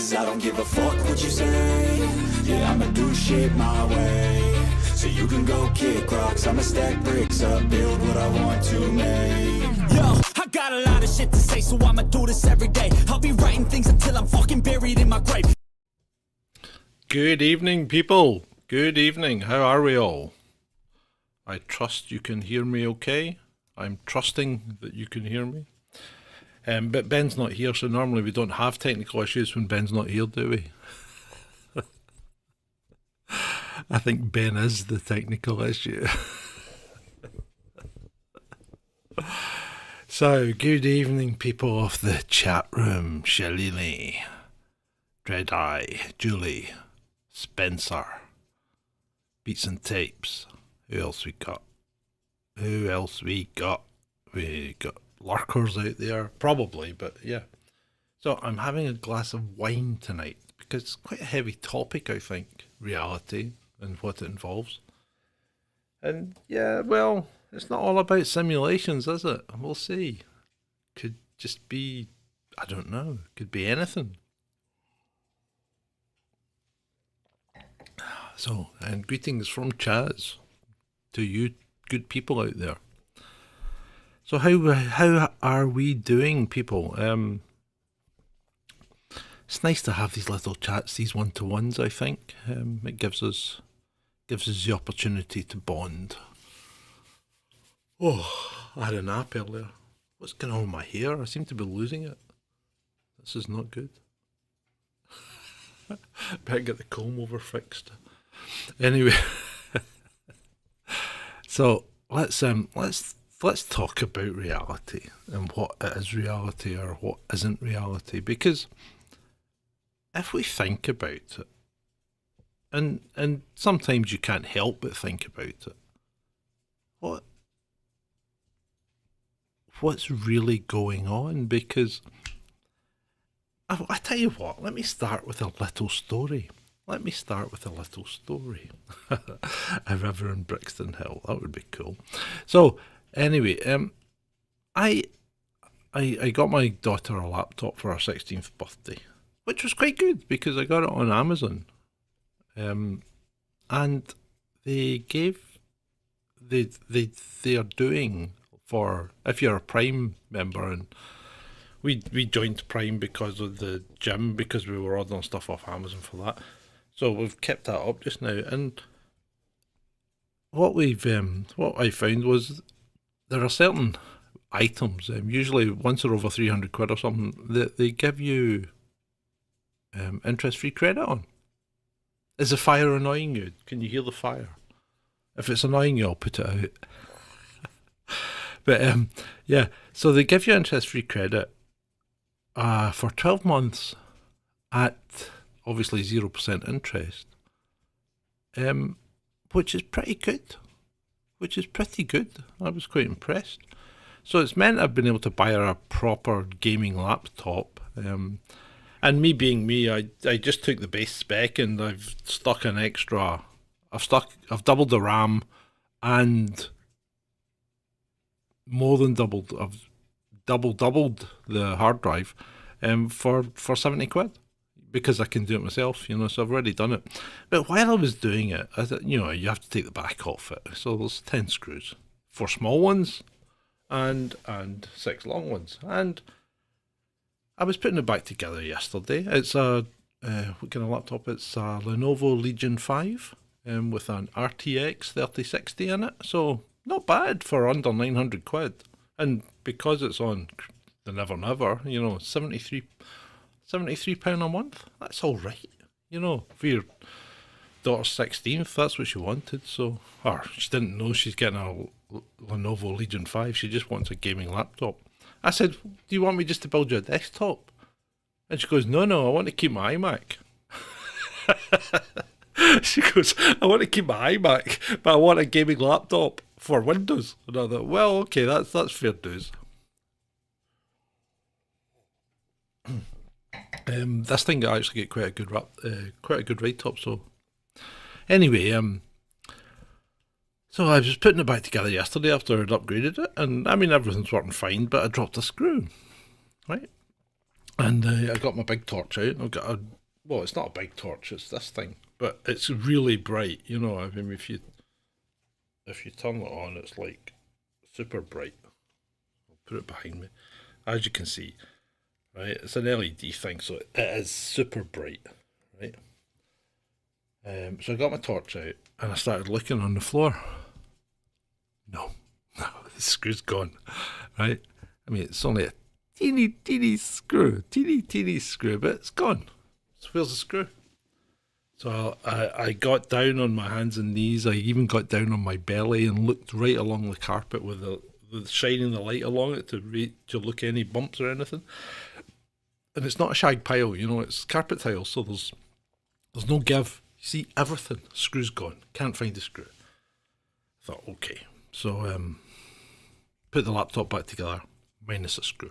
'cause I don't give a fuck what you say. Yeah, I'ma do shit my way. So you can go kick rocks, I'ma stack bricks up, build what I want to make. Yo, I got a lot of shit to say, so I'ma do this every day. I'll be writing things until I'm fucking buried in my grave. Good evening, people. Good evening. How are we all? I trust you can hear me okay. I'm trusting that you can hear me. But Ben's not here, so normally we don't have technical issues when Ben's not here, do we? I think Ben is the technical issue. So, good evening, people of the chat room. Shalili, Dreadeye, Julie, Spencer, Beats and Tapes. Who else we got? We got lurkers out there, probably, but yeah. So I'm having a glass of wine tonight because it's quite a heavy topic, I think, reality and what it involves. And yeah, well, it's not all about simulations, is it? We'll see. Could just be, I don't know, could be anything. So, and greetings from Chaz to you good people out there. So how are we doing, people? It's nice to have these little chats, these one-to-ones, I think. It gives us the opportunity to bond. Oh, I had a nap earlier. What's going on with my hair? I seem to be losing it. This is not good. Better get the comb over fixed. Anyway, so let's talk about reality and what is reality or what isn't reality, because if we think about it, and sometimes you can't help but think about it, what's really going on? Because I tell you what, let me start with a little story. A river in Brixton Hill, that would be cool. So anyway, I got my daughter a laptop for her 16th birthday, which was quite good because I got it on Amazon. And they are doing, for if you're a Prime member, and we joined Prime because of the gym, because we were ordering stuff off Amazon for that. So we've kept that up just now, and what I found was there are certain items, usually once they're over 300 quid or something, that they give you interest-free credit on. Is the fire annoying you? Can you hear the fire? If it's annoying you, I'll put it out. But yeah, so they give you interest-free credit for 12 months at obviously 0% interest, which is pretty good. I was quite impressed. So it's meant I've been able to buy her a proper gaming laptop. And me being me, I just took the base spec and I've stuck an extra. I've doubled the RAM and more than doubled. I've doubled the hard drive, for 70 quid. Because I can do it myself, so I've already done it. But while I was doing it, I thought, you have to take the back off it. So there's 10 screws, 4 small ones and 6 long ones. And I was putting it back together yesterday. It's what kind of laptop? It's a Lenovo Legion 5 with an RTX 3060 in it. So not bad for under 900 quid. And because it's on the Never, £73 a month, that's all right. For your daughter's 16th, that's what she wanted. So, or she didn't know she's getting a Lenovo Legion 5. She just wants a gaming laptop. I said, do you want me just to build you a desktop? And she goes, no, I want to keep my iMac. She goes, I want to keep my iMac, but I want a gaming laptop for Windows. And I thought, well, okay, that's fair dues. This thing actually get quite a good write up. So anyway, so I was putting it back together yesterday after I'd upgraded it, and I mean everything's working fine, but I dropped a screw, right? And I got my big torch out. I've got a well, it's not a big torch, it's this thing, but it's really bright. You know, I mean, if you turn it on, it's like super bright. I'll put it behind me. As you can see, right, it's an LED thing, so it is super bright, right? So I got my torch out and I started looking on the floor. No, no, the screw's gone, right? I mean, it's only a teeny screw, but it's gone. So where's the screw? So I got down on my hands and knees. I even got down on my belly and looked right along the carpet with the shining the light along it to look any bumps or anything. And it's not a shag pile, you know, it's carpet tile, so there's no give. You see everything. Screw's gone. Can't find the screw. I thought, okay. So put the laptop back together, minus a screw.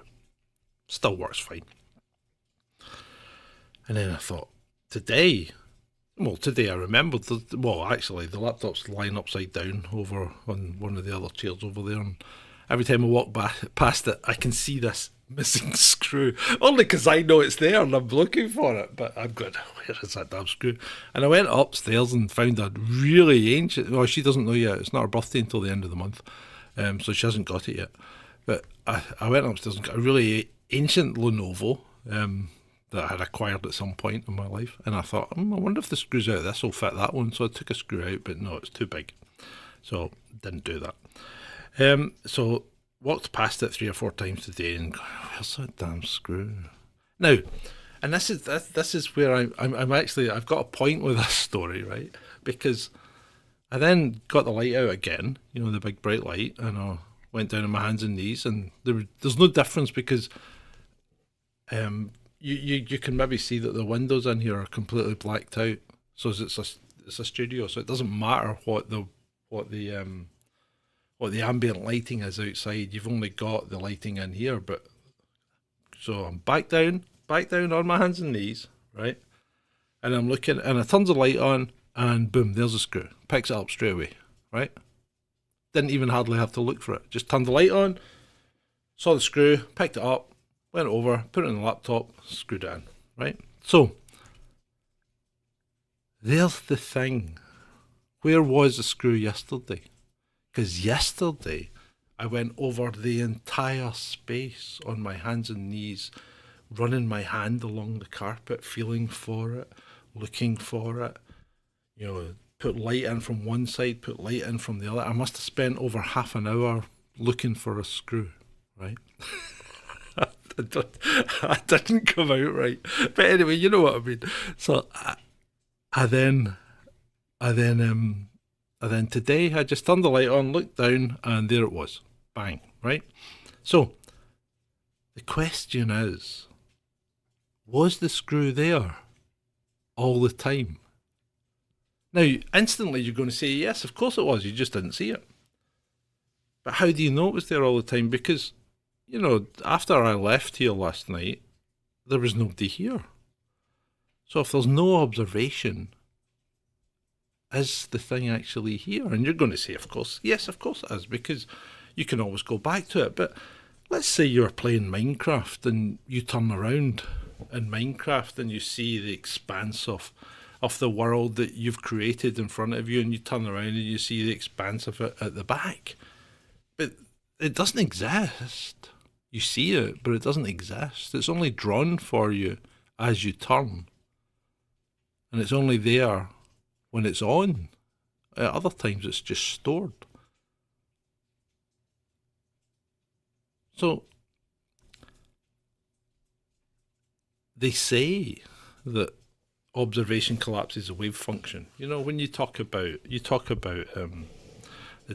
Still works fine. And then I thought, today I remembered, actually, the laptop's lying upside down over on one of the other chairs over there, and every time I walk past it, I can see this missing screw, only because I know it's there and I'm looking for it, but I'm going, where is that damn screw? And I went upstairs and found a really ancient, well, she doesn't know yet, it's not her birthday until the end of the month, so she hasn't got it yet, but I went upstairs and got a really ancient Lenovo, that I had acquired at some point in my life, and I thought, I wonder if the screws out of this will fit that one, so I took a screw out, but no, it's too big, so didn't do that. So walked past it 3 or 4 times today and going, where's that damn screw? Now, and this is where I'm actually, I've got a point with this story, right? Because I then got the light out again, you know, the big bright light, and I went down on my hands and knees, and there's no difference because you can maybe see that the windows in here are completely blacked out. So it's a studio, so it doesn't matter what the ambient lighting is outside. You've only got the lighting in here, but so I'm back down on my hands and knees, right? And I'm looking, and I turn the light on, and boom, there's a screw. Picks it up straight away, right? Didn't even hardly have to look for it. Just turned the light on, saw the screw, picked it up, went over, put it in the laptop, screwed it in, right? So there's the thing. Where was the screw yesterday? Because yesterday I went over the entire space on my hands and knees, running my hand along the carpet, feeling for it, looking for it, you know, put light in from one side, put light in from the other. I must have spent over half an hour looking for a screw, right? I didn't come out right. But anyway, you know what I mean. So I then today I just turned the light on, looked down, and there it was. Bang, right? So the question is, was the screw there all the time? Now, instantly you're going to say, yes, of course it was, you just didn't see it. But how do you know it was there all the time? Because, you know, after I left here last night, there was nobody here. So if there's no observation, is the thing actually here? And you're going to say, of course, yes, of course it is, because you can always go back to it. But let's say you're playing Minecraft and you turn around in Minecraft and you see the expanse of the world that you've created in front of you, and you turn around and you see the expanse of it at the back. But it doesn't exist. You see it, but it doesn't exist. It's only drawn for you as you turn. And it's only there when it's on. At other times it's just stored. So they say that observation collapses the wave function. You know, when you talk about the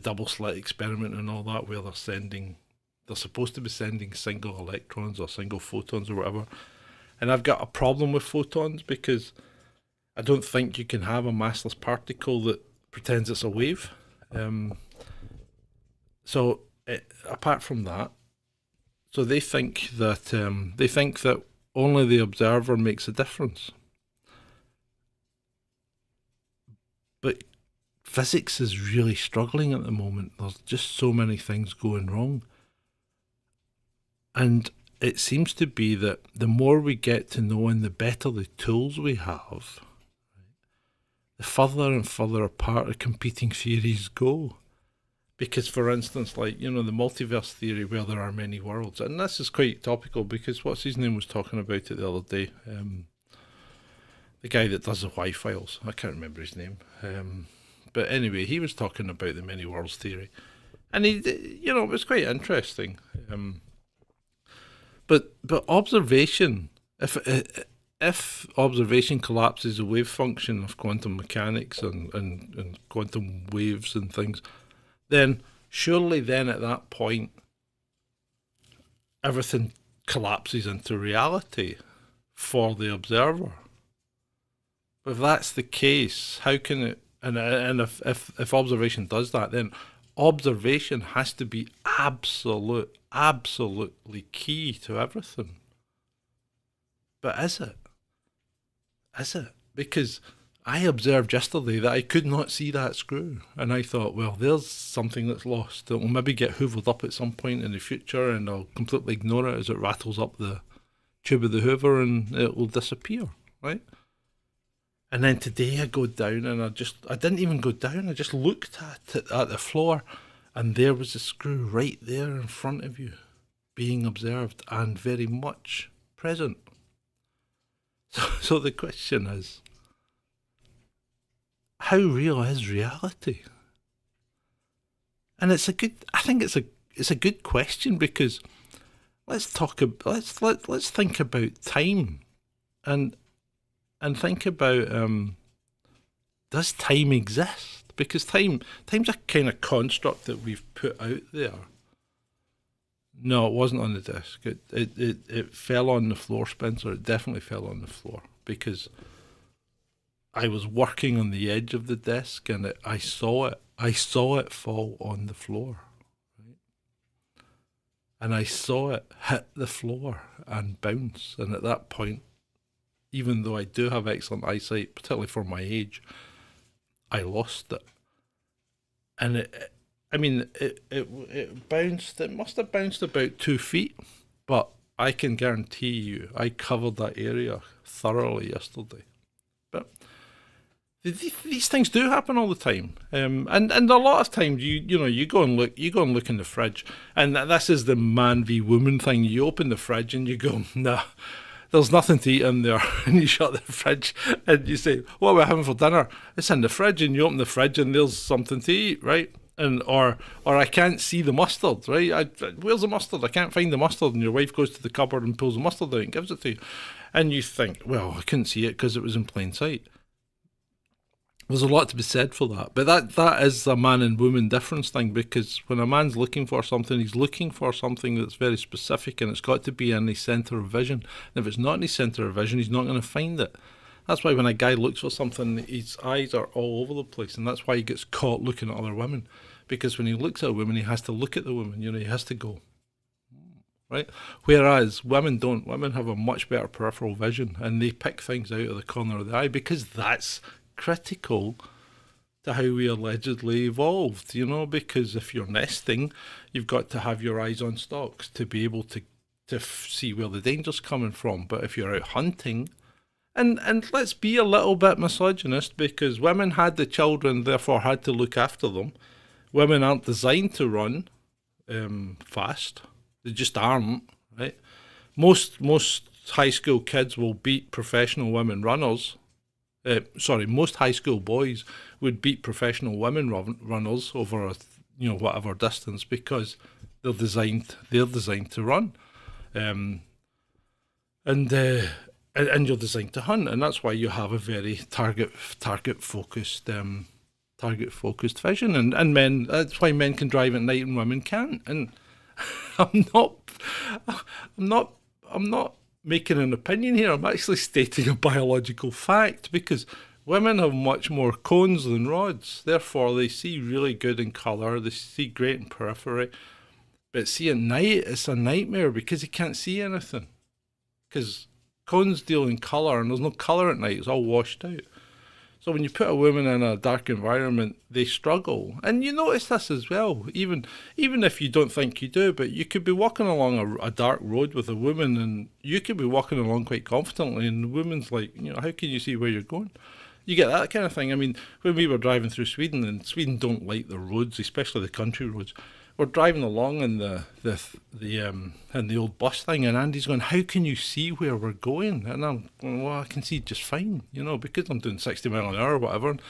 double slit experiment and all that, where they're supposed to be sending single electrons or single photons or whatever. And I've got a problem with photons because I don't think you can have a massless particle that pretends it's a wave. Apart from that, so they think that only the observer makes a difference. But physics is really struggling at the moment. There's just so many things going wrong. And it seems to be that the more we get to know and the better the tools we have, the further and further apart the competing theories go. Because, for instance, like, the multiverse theory where there are many worlds, and this is quite topical because what's his name was talking about it the other day, the guy that does the Y-Files, I can't remember his name, but anyway, he was talking about the many worlds theory, and he, it was quite interesting, but observation, if observation collapses the wave function of quantum mechanics and quantum waves and things, then surely then at that point everything collapses into reality for the observer. But if that's the case, how can it, and if observation does that, then observation has to be absolutely key to everything. But is it? Is it? Because I observed yesterday that I could not see that screw, and I thought, well, there's something that's lost that will maybe get hoovered up at some point in the future, and I'll completely ignore it as it rattles up the tube of the hoover and it will disappear, right? And then today I go down and I didn't even go down, I just looked at it at the floor, and there was a screw right there in front of you, being observed and very much present. So the question is, how real is reality? And I think it's a good question, because let's think about time, and think about does time exist? Because time's a kind of construct that we've put out there. No, it wasn't on the desk. It fell on the floor, Spencer. It definitely fell on the floor, because I was working on the edge of the desk and I saw it fall on the floor. Right? And I saw it hit the floor and bounce. And at that point, even though I do have excellent eyesight, particularly for my age, I lost it. And it bounced, it must have bounced about 2 feet, but I can guarantee you I covered that area thoroughly yesterday. But these things do happen all the time, and a lot of times you go and look in the fridge, and this is the man v woman thing. You open the fridge and you go, nah, there's nothing to eat in there, and you shut the fridge and you say, what are we having for dinner? It's in the fridge, and you open the fridge and there's something to eat, right? And or I can't see the mustard, right? Where's the mustard? I can't find the mustard, and your wife goes to the cupboard and pulls the mustard out and gives it to you, and you think, well, I couldn't see it because it was in plain sight. There's a lot to be said for that, but that is a man and woman difference thing, because when a man's looking for something, he's looking for something that's very specific, and it's got to be in his centre of vision. And if it's not in his centre of vision, he's not going to find it. That's why when a guy looks for something, his eyes are all over the place, and that's why he gets caught looking at other women, because when he looks at a woman, he has to look at the woman, he has to go, right? Whereas women don't. Women have a much better peripheral vision, and they pick things out of the corner of the eye, because that's critical to how we allegedly evolved, because if you're nesting, you've got to have your eyes on stalks to be able to see where the danger's coming from. But if you're out hunting, and let's be a little bit misogynist, because women had the children, therefore had to look after them. Women aren't designed to run fast. They just aren't, right? Most high school kids will beat professional women runners. Most high school boys would beat professional women runners over a whatever distance, because they're designed to run, and you're designed to hunt, and that's why you have a very target focused vision, and men. That's why men can drive at night and women can't. And I'm not making an opinion here. I'm actually stating a biological fact, because women have much more cones than rods. Therefore, they see really good in colour. They see great in periphery. But see, at night, it's a nightmare, because you can't see anything. Because cones deal in colour, and there's no colour at night. It's all washed out. So when you put a woman in a dark environment, they struggle. And you notice this as well, even if you don't think you do, but you could be walking along a dark road with a woman, and you could be walking along quite confidently, and the woman's like, how can you see where you're going? You get that kind of thing. I mean, when we were driving through Sweden, and Sweden don't like the roads, especially the country roads, we're driving along in the old bus thing, and Andy's going, how can you see where we're going? And I'm going, well, I can see just fine, because I'm doing 60 mile an hour or whatever. And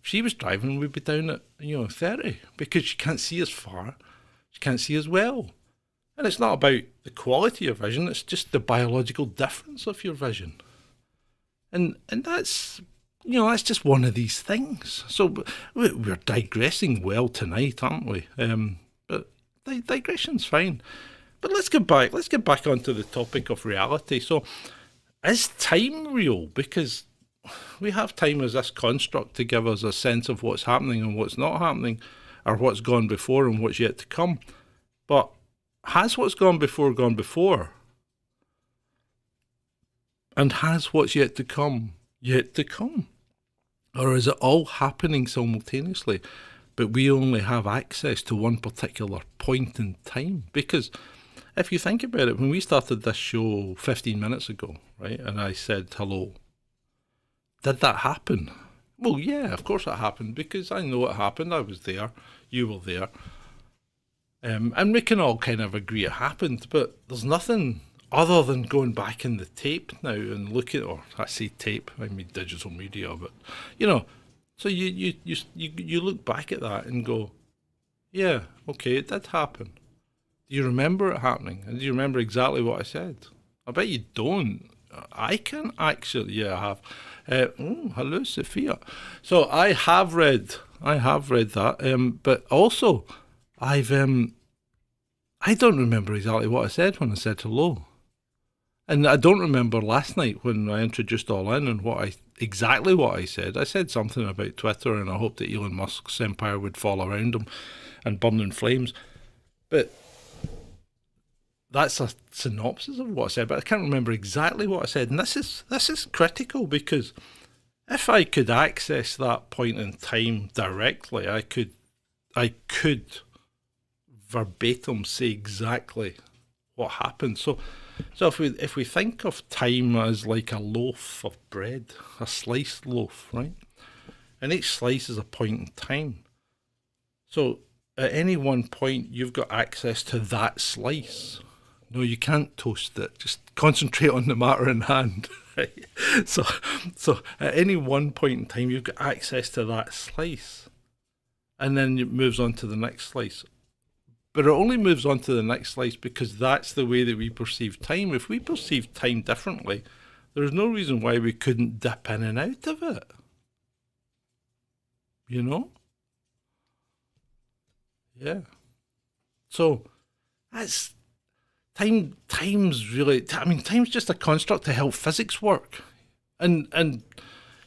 if she was driving, we'd be down at 30, because she can't see as far, she can't see as well. And it's not about the quality of vision, it's just the biological difference of your vision. And that's that's just one of these things. So we're digressing well tonight, aren't we? But digression's fine. But let's get back onto the topic of reality. So, is time real? Because we have time as this construct to give us a sense of what's happening and what's not happening, or what's gone before and what's yet to come. But has what's gone before? And has what's yet to come? Or is it all happening simultaneously, but we only have access to one particular point in time? Because if you think about it, when we started this show 15 minutes ago, right, and I said hello, did that happen? Well, yeah, of course it happened, because I know it happened. I was there, you were there, and we can all kind of agree it happened, but there's nothing other than going back in the tape now and looking, or I say tape, I mean digital media, but so you look back at that and go, yeah, okay, it did happen. Do you remember it happening? And do you remember exactly what I said? I bet you don't. I can actually, yeah, I have. Hello, Sophia. So I have read that, but also I don't remember exactly what I said when I said hello. And I don't remember last night when I introduced All In and exactly what I said. I said something about Twitter, and I hoped that Elon Musk's empire would fall around him and burn in flames. But that's a synopsis of what I said, but I can't remember exactly what I said. And this is critical, because if I could access that point in time directly, I could verbatim say exactly what happened. So if we think of time as like a loaf of bread, a sliced loaf, right? And each slice is a point in time. So at any one point, you've got access to that slice. No, you can't toast it. Just concentrate on the matter in hand. Right? So at any one point in time, you've got access to that slice. And then it moves on to the next slice. But it only moves on to the next slice because that's the way that we perceive time. If we perceive time differently, there's no reason why we couldn't dip in and out of it. Yeah. So that's time's really, time's just a construct to help physics work. And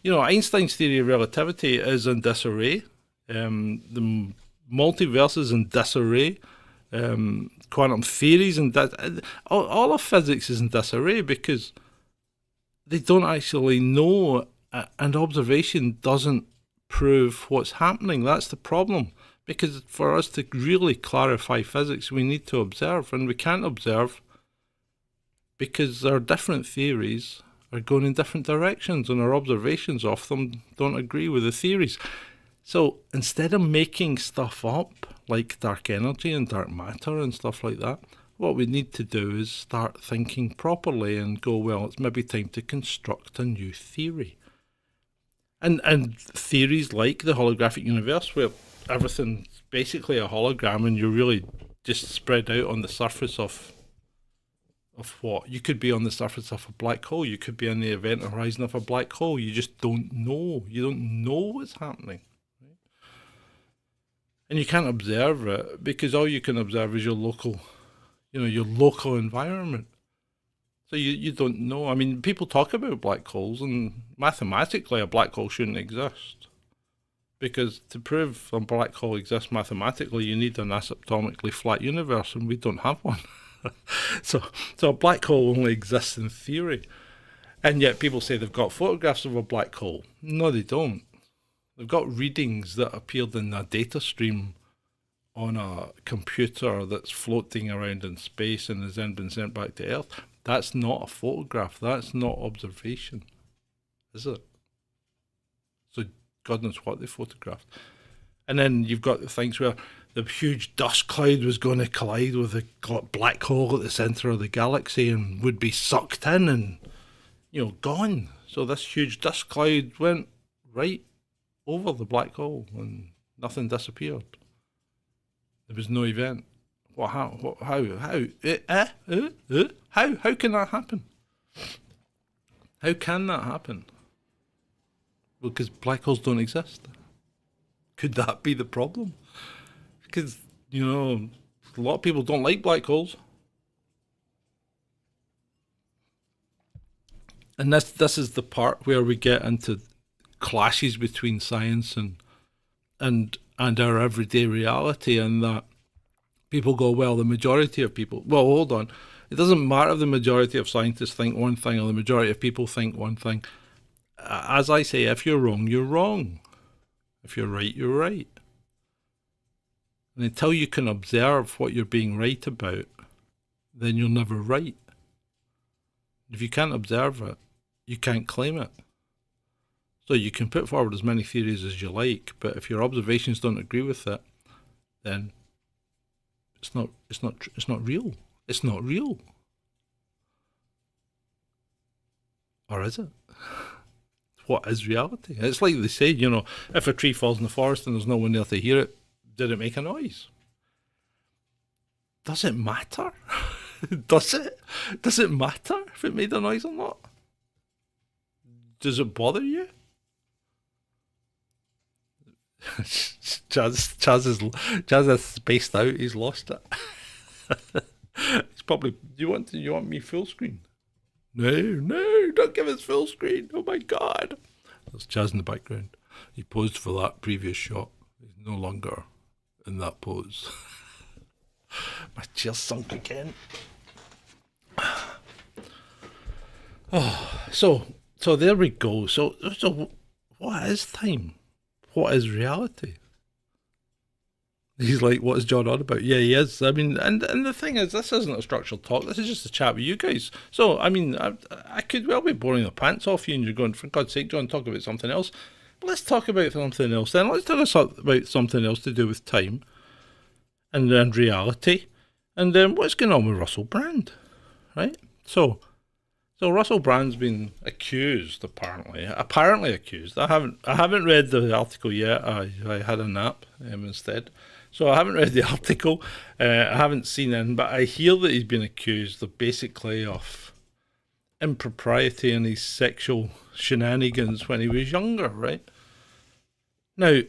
Einstein's theory of relativity is in disarray. The multiverse is in disarray. Quantum theories and all of physics is in disarray because they don't actually know, and observation doesn't prove what's happening. That's the problem. Because for us to really clarify physics, we need to observe, and we can't observe because our different theories are going in different directions, and our observations of them don't agree with the theories. So instead of making stuff up, like dark energy and dark matter and stuff like that, what we need to do is start thinking properly and go, well, it's maybe time to construct a new theory. And theories like the holographic universe, where everything's basically a hologram and you're really just spread out on the surface of what? You could be on the surface of a black hole. You could be on the event horizon of a black hole. You just don't know. You don't know what's happening. Right? And you can't observe it because all you can observe is your local environment. So you don't know. I mean, people talk about black holes, and mathematically a black hole shouldn't exist. Because to prove a black hole exists mathematically, you need an asymptotically flat universe, and we don't have one. So a black hole only exists in theory. And yet people say they've got photographs of a black hole. No, they don't. They've got readings that appeared in a data stream on a computer that's floating around in space and has then been sent back to Earth. That's not a photograph. That's not observation, is it? So God knows what they photographed. And then you've got the things where the huge dust cloud was going to collide with a black hole at the centre of the galaxy and would be sucked in and, gone. So this huge dust cloud went right over the black hole and nothing disappeared. There was no event. How can that happen? How can that happen? Well, because black holes don't exist. Could that be the problem? Because, a lot of people don't like black holes. And this is the part where we get into clashes between science and our everyday reality, and that people go, well, the majority of people... Well, hold on. It doesn't matter if the majority of scientists think one thing or the majority of people think one thing. As I say, if you're wrong, you're wrong. If you're right, you're right. And until you can observe what you're being right about, then you're never right. If you can't observe it, you can't claim it. So you can put forward as many theories as you like, but if your observations don't agree with it, then it's not real. It's not real. Or is it? What is reality? It's like they say, if a tree falls in the forest and there's no one there to hear it, did it make a noise? Does it matter? Does it? Does it matter if it made a noise or not? Does it bother you? Chaz is spaced out. He's lost it. He's probably. Do you want me full screen? No, don't give us full screen. Oh my God. There's Chaz in the background. He posed for that previous shot. He's no longer in that pose. My chair's sunk again. Oh, so there we go. So what is time? What is reality? He's like, what is John on about? Yeah, he is. I mean, and the thing is, this isn't a structured talk. This is just a chat with you guys. So, I mean, I could well be boring the pants off you and you're going, for God's sake, John, talk about something else. But let's talk about something else then. Let's talk about something else to do with time and reality. And then what's going on with Russel Brand, right? So Russel Brand's been accused, apparently accused. I haven't read the article yet. I had a nap instead. So I haven't read the article. I haven't seen it, but I hear that he's been accused of basically of impropriety in his sexual shenanigans when he was younger, right? Now,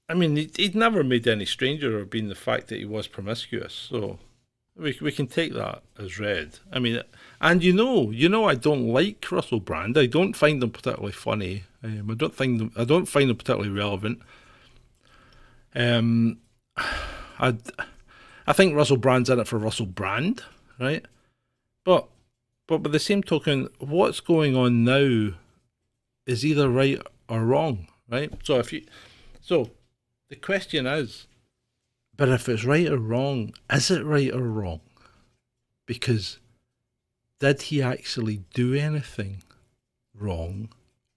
I mean, he'd never made any stranger or been the fact that he was promiscuous, so we can take that as read. I mean, and I don't like Russel Brand. I don't find them particularly funny. I don't find them particularly relevant. I think Russell Brand's in it for Russel Brand, right? But by the same token, what's going on now is either right or wrong, right? So the question is, but if it's right or wrong, is it right or wrong? Because did he actually do anything wrong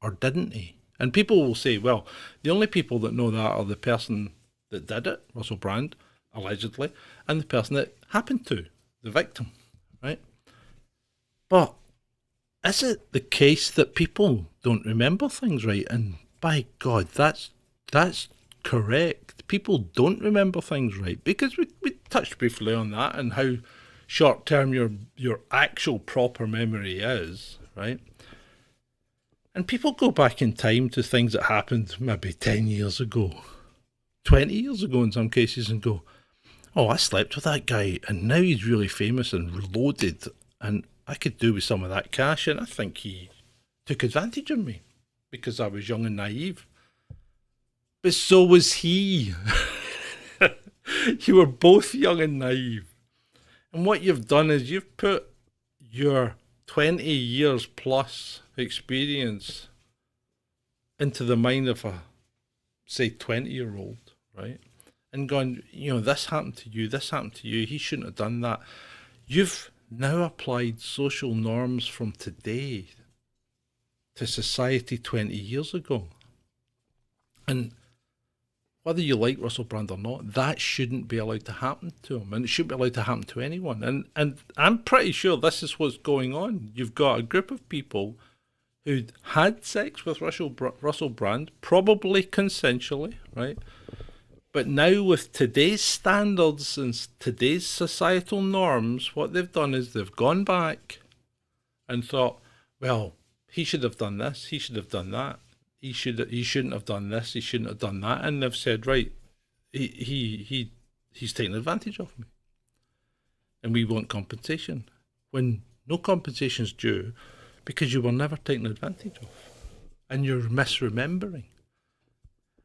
or didn't he? And people will say, well, the only people that know that are the person that did it, Russel Brand, allegedly, and the person that happened to, the victim, right? But is it the case that people don't remember things right? And by God, that's correct. People don't remember things right, because we touched briefly on that and how short-term your actual proper memory is, right? And people go back in time to things that happened maybe 10 years ago, 20 years ago in some cases, and go, oh, I slept with that guy and now he's really famous and loaded and I could do with some of that cash, and I think he took advantage of me because I was young and naive. But so was he. You were both young and naive. And what you've done is you've put your 20 years plus experience into the mind of a, say, 20-year-old, right? And gone, this happened to you, this happened to you, he shouldn't have done that. You've now applied social norms from today to society 20 years ago. And whether you like Russel Brand or not, that shouldn't be allowed to happen to him. And it shouldn't be allowed to happen to anyone. And I'm pretty sure this is what's going on. You've got a group of people who'd had sex with Russel Brand, probably consensually, right? But now with today's standards and today's societal norms, what they've done is they've gone back and thought, well, he should have done this, he should have done that. He shouldn't have done this, he shouldn't have done that. And they've said, right, he's taking advantage of me. And we want compensation. When no compensation's due because you were never taken advantage of. And you're misremembering.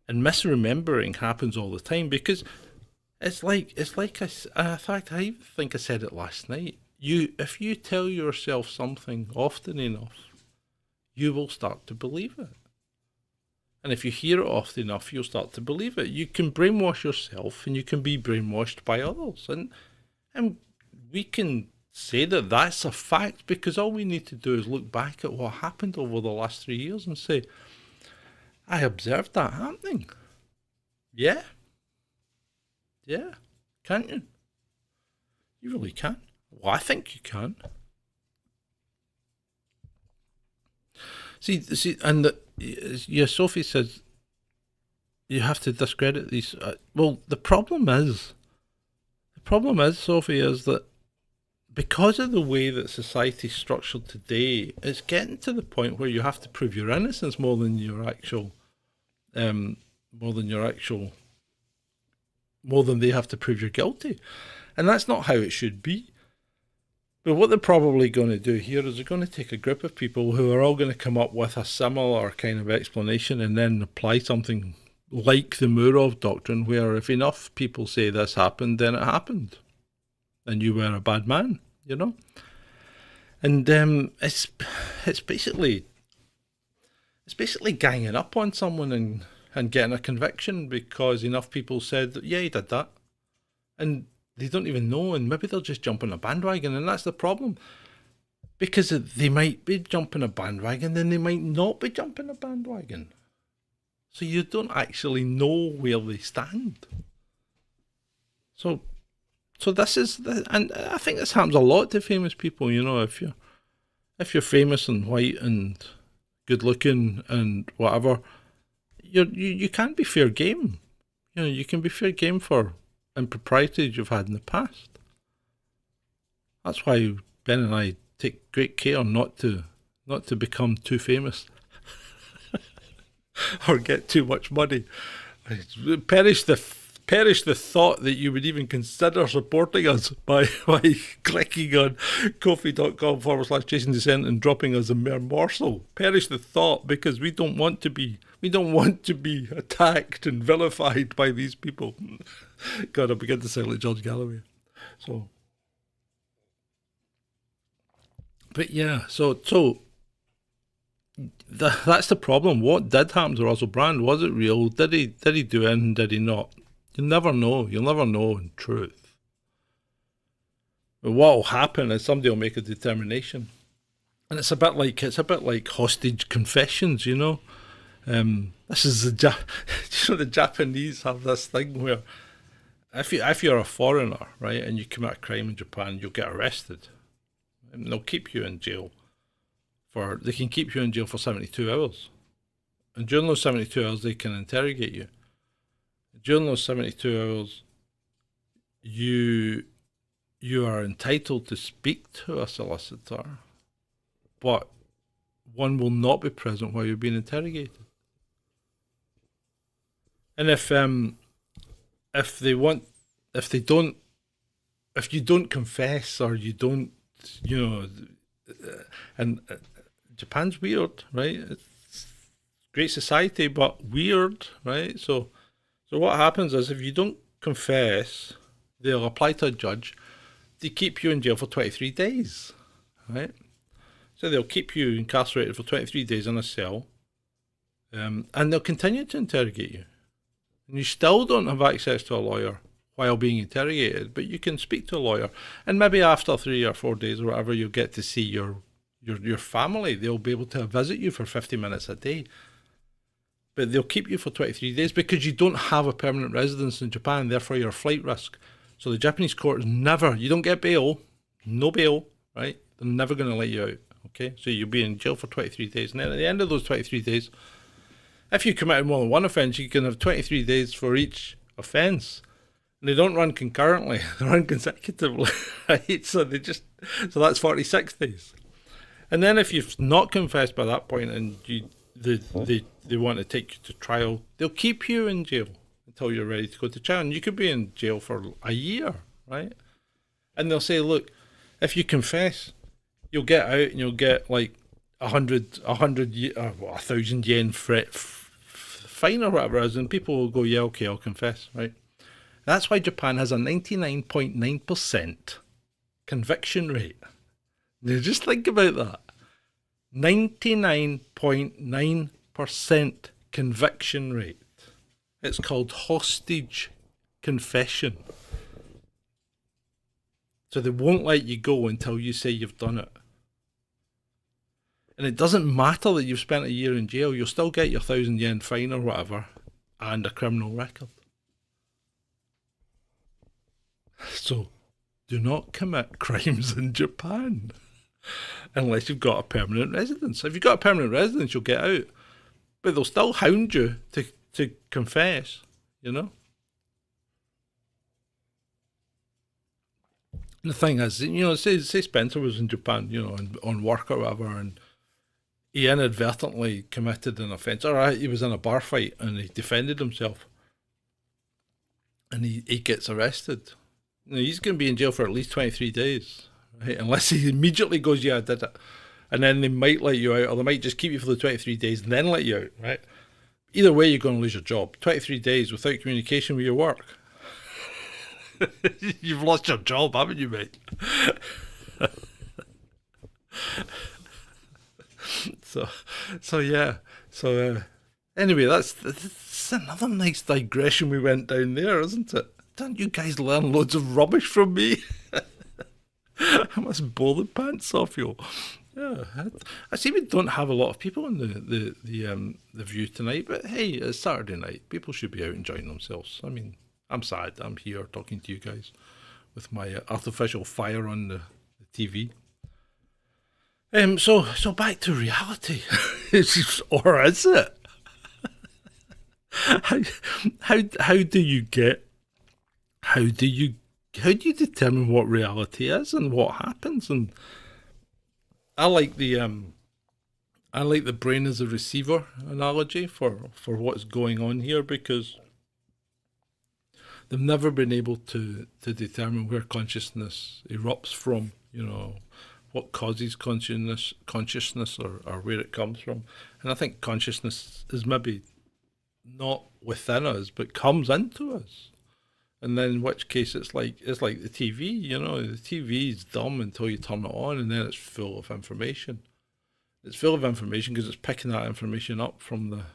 And misremembering happens all the time because it's like in fact, I think I said it last night. If you tell yourself something often enough, you will start to believe it. And if you hear it often enough, you'll start to believe it. You can brainwash yourself and you can be brainwashed by others. And we can say that that's a fact because all we need to do is look back at what happened over the last 3 years and say, I observed that happening. Yeah. Yeah. Can't you? You really can. Well, I think you can. See, and Sophie says you have to discredit these. Well, the problem is, Sophie, is that because of the way that society's structured today, it's getting to the point where you have to prove your innocence more than they have to prove you're guilty. And that's not how it should be. But what they're probably going to do here is they're going to take a group of people who are all going to come up with a similar kind of explanation and then apply something like the Murov doctrine, where if enough people say this happened, then it happened. And you were a bad man, And it's basically ganging up on someone and getting a conviction because enough people said that, yeah, he did that. And they don't even know, and maybe they'll just jump on a bandwagon, and that's the problem. Because they might be jumping a bandwagon, then they might not be jumping a bandwagon. So you don't actually know where they stand. So this is, and I think this happens a lot to famous people. If you're famous and white and good looking and whatever, you can't be fair game. You can be fair game for improprieties you've had in the past. That's why Ben and I take great care not to become too famous or get too much money. Perish the thought that you would even consider supporting us by clicking on ko-fi.com/Chasing Descent and dropping us a mere morsel. Perish the thought, because we don't want to be attacked and vilified by these people. God, I begin to sound like George Galloway. So, but yeah, that's the problem. What did happen to Russel Brand? Was it real? Did he do it and did he not? You'll never know. You'll never know in truth. But what will happen is somebody will make a determination, and it's a bit like hostage confessions. This is the Japanese have this thing where if you're a foreigner, right, and you commit a crime in Japan, you'll get arrested, and they'll keep you in jail for 72 hours, and during those 72 hours they can interrogate you. During those 72 hours, you are entitled to speak to a solicitor, but one will not be present while you're being interrogated. And if you don't confess, or you don't, and Japan's weird, right? It's great society, but weird, right? So what happens is, if you don't confess, they'll apply to a judge. They keep you in jail for 23 days, right? So they'll keep you incarcerated for 23 days in a cell, and they'll continue to interrogate you. And you still don't have access to a lawyer while being interrogated, but you can speak to a lawyer. And maybe after 3 or 4 days or whatever, you'll get to see your family. They'll be able to visit you for 50 minutes a day. But they'll keep you for 23 days because you don't have a permanent residence in Japan, therefore you're a flight risk. So the Japanese court you don't get bail, no bail, right? They're never going to let you out, okay? So you'll be in jail for 23 days. And then at the end of those 23 days, if you committed more than one offence, you can have 23 days for each offence. And they don't run concurrently, they run consecutively, right? So that's 46 days. And then if you've not confessed by that point and they want to take you to trial, they'll keep you in jail until you're ready to go to trial. And you could be in jail for a year, right? And they'll say, look, if you confess, you'll get out and you'll get like 1,000 yen fine or whatever it is. And people will go, yeah, okay, I'll confess, right? That's why Japan has a 99.9% conviction rate. Now just think about that. 99.9% conviction rate. It's called hostage confession. So they won't let you go until you say you've done it. And it doesn't matter that you've spent a year in jail, you'll still get your 1,000 yen fine or whatever and a criminal record. So do not commit crimes in Japan unless you've got a permanent residence. If you've got a permanent residence, you'll get out. But they'll still hound you to confess, you know? The thing is, you know, say Spencer was in Japan, you know, on work or whatever, and he inadvertently committed an offence. All right, he was in a bar fight and he defended himself. And he gets arrested. You know, he's going to be in jail for at least 23 days, right? Unless he immediately goes, yeah, I did it. And then they might let you out, or they might just keep you for the 23 days and then let you out, right? Either way, you're going to lose your job. 23 days without communication with your work. You've lost your job, haven't you, mate? So yeah. So anyway, that's another nice digression we went down there, isn't it? Don't you guys learn loads of rubbish from me? I must bore the pants off you. Yeah, I see we don't have a lot of people in the view tonight, but hey, it's Saturday night. People should be out enjoying themselves. I mean, I'm sad I'm here talking to you guys with my artificial fire on the TV. So back to reality, or is it? How do you determine what reality is and what happens? And I like the brain as a receiver analogy for what's going on here, because they've never been able to determine where consciousness erupts from, you know, what causes consciousness or where it comes from. And I think consciousness is maybe not within us, but comes into us. And then in which case it's like the TV, you know, the TV is dumb until you turn it on, and then it's full of information. It's full of information because it's picking that information up from the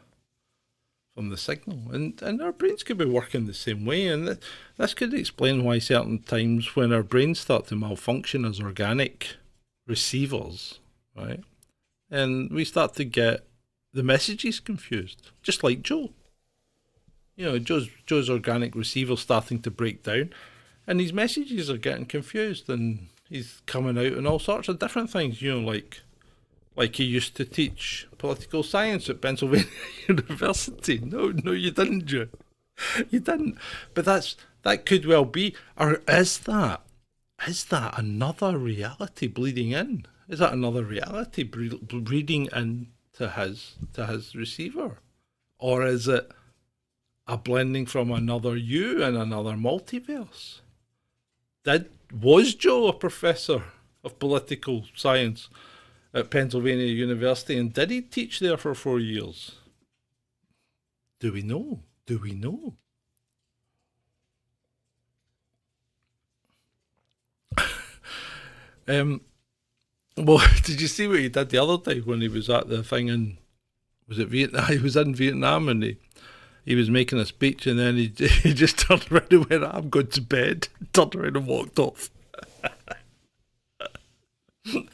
signal. And our brains could be working the same way, and this could explain why certain times when our brains start to malfunction as organic receivers, right? And we start to get the messages confused, just like Joe. You know, Joe's organic receiver starting to break down, and these messages are getting confused, and he's coming out and all sorts of different things, you know, like he used to teach political science at Pennsylvania University. No, you didn't, Joe. You didn't. But that could well be, or is that another reality bleeding in? Is that another reality breeding into his receiver? Or is it a blending from another you and another multiverse? Was Joe a professor of political science at Pennsylvania University, and did he teach there for 4 years? Do we know? Well, did you see what he did the other day when he was at the thing in, was it Vietnam? He was in Vietnam and he was making a speech and then he just turned around and went, I'm going to bed. Turned around and walked off.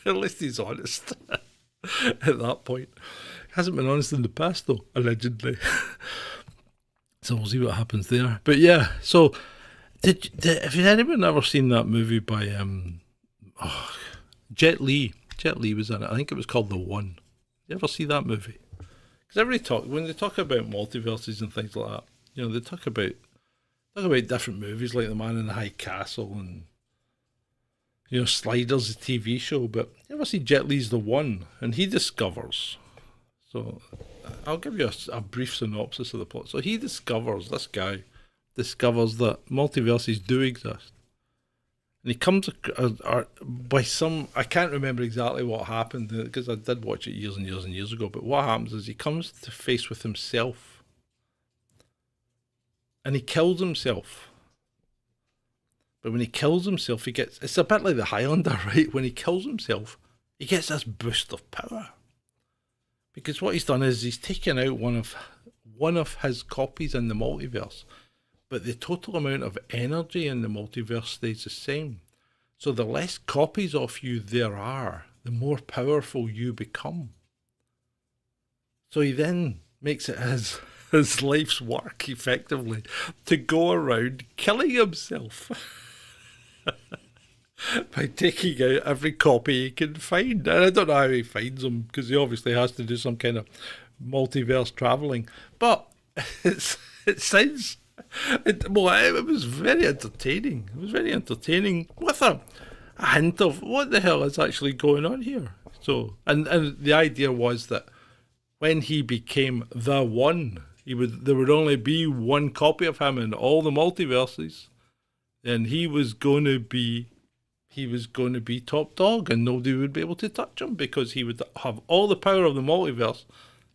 At least he's honest at that point. He hasn't been honest in the past though, allegedly. So we'll see what happens there. But yeah, so have anyone ever seen that movie by Jet Li? Jet Li was in it. I think it was called The One. You ever see that movie? Because when they talk about multiverses and things like that, you know, they talk about different movies like The Man in the High Castle and, you know, Sliders, the TV show. But you ever see Jet Li's The One? And he discovers. So I'll give you a brief synopsis of the plot. So this guy discovers that multiverses do exist. And he comes by some, I can't remember exactly what happened because I did watch it years and years and years ago, but what happens is he comes to face with himself and he kills himself. But when he kills himself, it's a bit like the Highlander, right? When he kills himself, he gets this boost of power. Because what he's done is he's taken out one of his copies in the multiverse, but the total amount of energy in the multiverse stays the same. So the less copies of you there are, the more powerful you become. So he then makes it his life's work, effectively, to go around killing himself. By taking out every copy he can find. And I don't know how he finds them, because he obviously has to do some kind of multiverse travelling. But it was very entertaining. It was very entertaining with a hint of what the hell is actually going on here. So, and the idea was that when he became the One, there would only be one copy of him in all the multiverses, and he was going to be top dog and nobody would be able to touch him because he would have all the power of the multiverse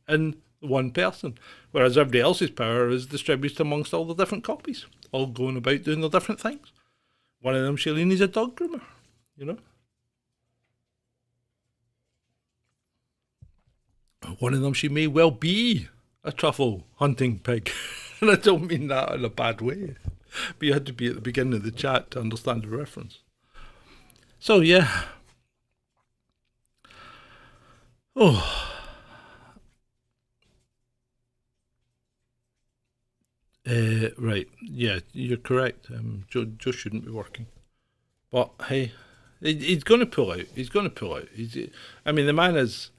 in one person, whereas everybody else's power is distributed amongst all the different copies, all going about doing their different things. One of them, Shailene, is a dog groomer, you know. One of them, she may well be a truffle hunting pig. And I don't mean that in a bad way, but you had to be at the beginning of the chat to understand the reference. So, yeah. Oh. Right. Yeah, you're correct. Joe shouldn't be working. But, hey, he's going to pull out. He's going to pull out. I mean, the man is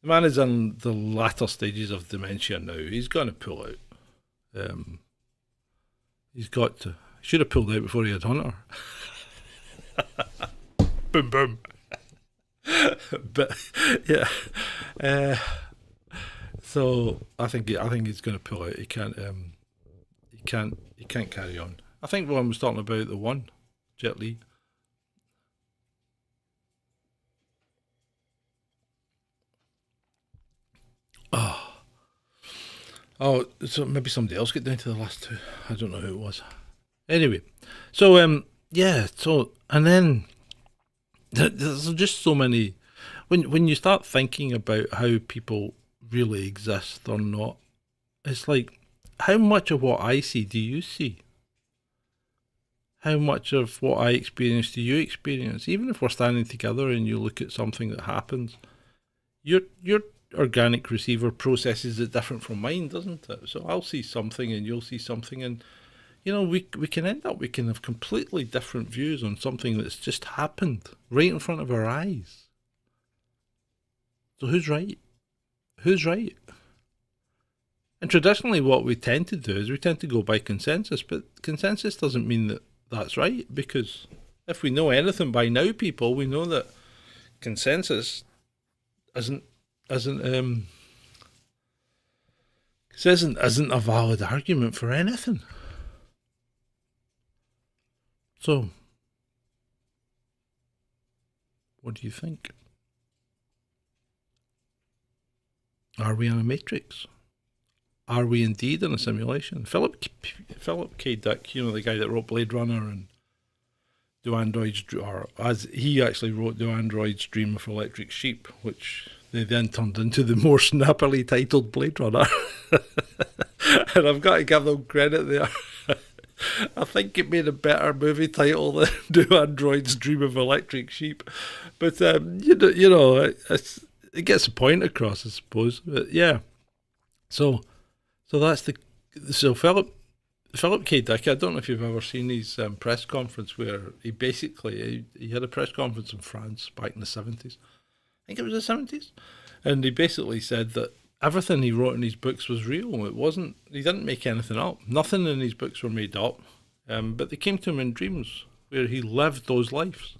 in the latter stages of dementia now. He's going to pull out. He's got to. He should have pulled out before he had Hunter. Boom, boom. But yeah, so I think he's going to pull out. He can't carry on. I think when was talking about the One, Jet Li. Oh, so maybe somebody else get down to the last two. I don't know who it was. Anyway, so yeah, so and then. There's just so many. When you start thinking about how people really exist or not, it's like, how much of what I see do you see? How much of what I experience do you experience? Even if we're standing together and you look at something that happens, your organic receiver processes it different from mine, doesn't it? So I'll see something and you'll see something, and you know, we can have completely different views on something that's just happened right in front of our eyes. So who's right? Who's right? And traditionally what we tend to do is we tend to go by consensus, but consensus doesn't mean that that's right, because if we know anything by now, people, we know that consensus isn't a valid argument for anything. So, what do you think? Are we in a matrix? Are we indeed in a simulation? Philip K. Dick, you know, the guy that wrote Blade Runner and Do Androids, or as he actually wrote, Do Androids Dream of Electric Sheep, which they then turned into the more snappily titled Blade Runner. And I've got to give them credit there. I think it made a better movie title than Do Androids Dream of Electric Sheep. But, it gets a point across, I suppose. But yeah. So that's so Philip K. Dick, I don't know if you've ever seen his press conference where he had a press conference in France back in the 70s. I think it was the 70s. And he basically said that everything he wrote in his books was real. He didn't make anything up. Nothing in his books were made up. But they came to him in dreams where he lived those lives.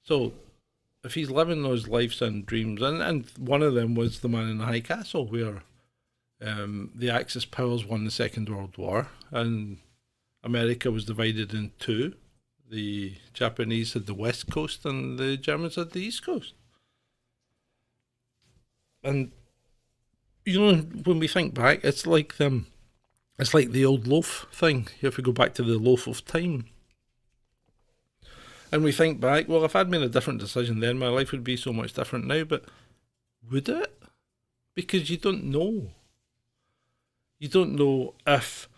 So if he's living those lives in dreams, and one of them was The Man in the High Castle, where the Axis powers won the Second World War, and America was divided in two. The Japanese had the West Coast, and the Germans had the East Coast. And when we think back, it's like the old loaf thing. If we go back to the loaf of time, and we think back, well, if I'd made a different decision then, my life would be so much different now. But would it? Because you don't know. You don't know if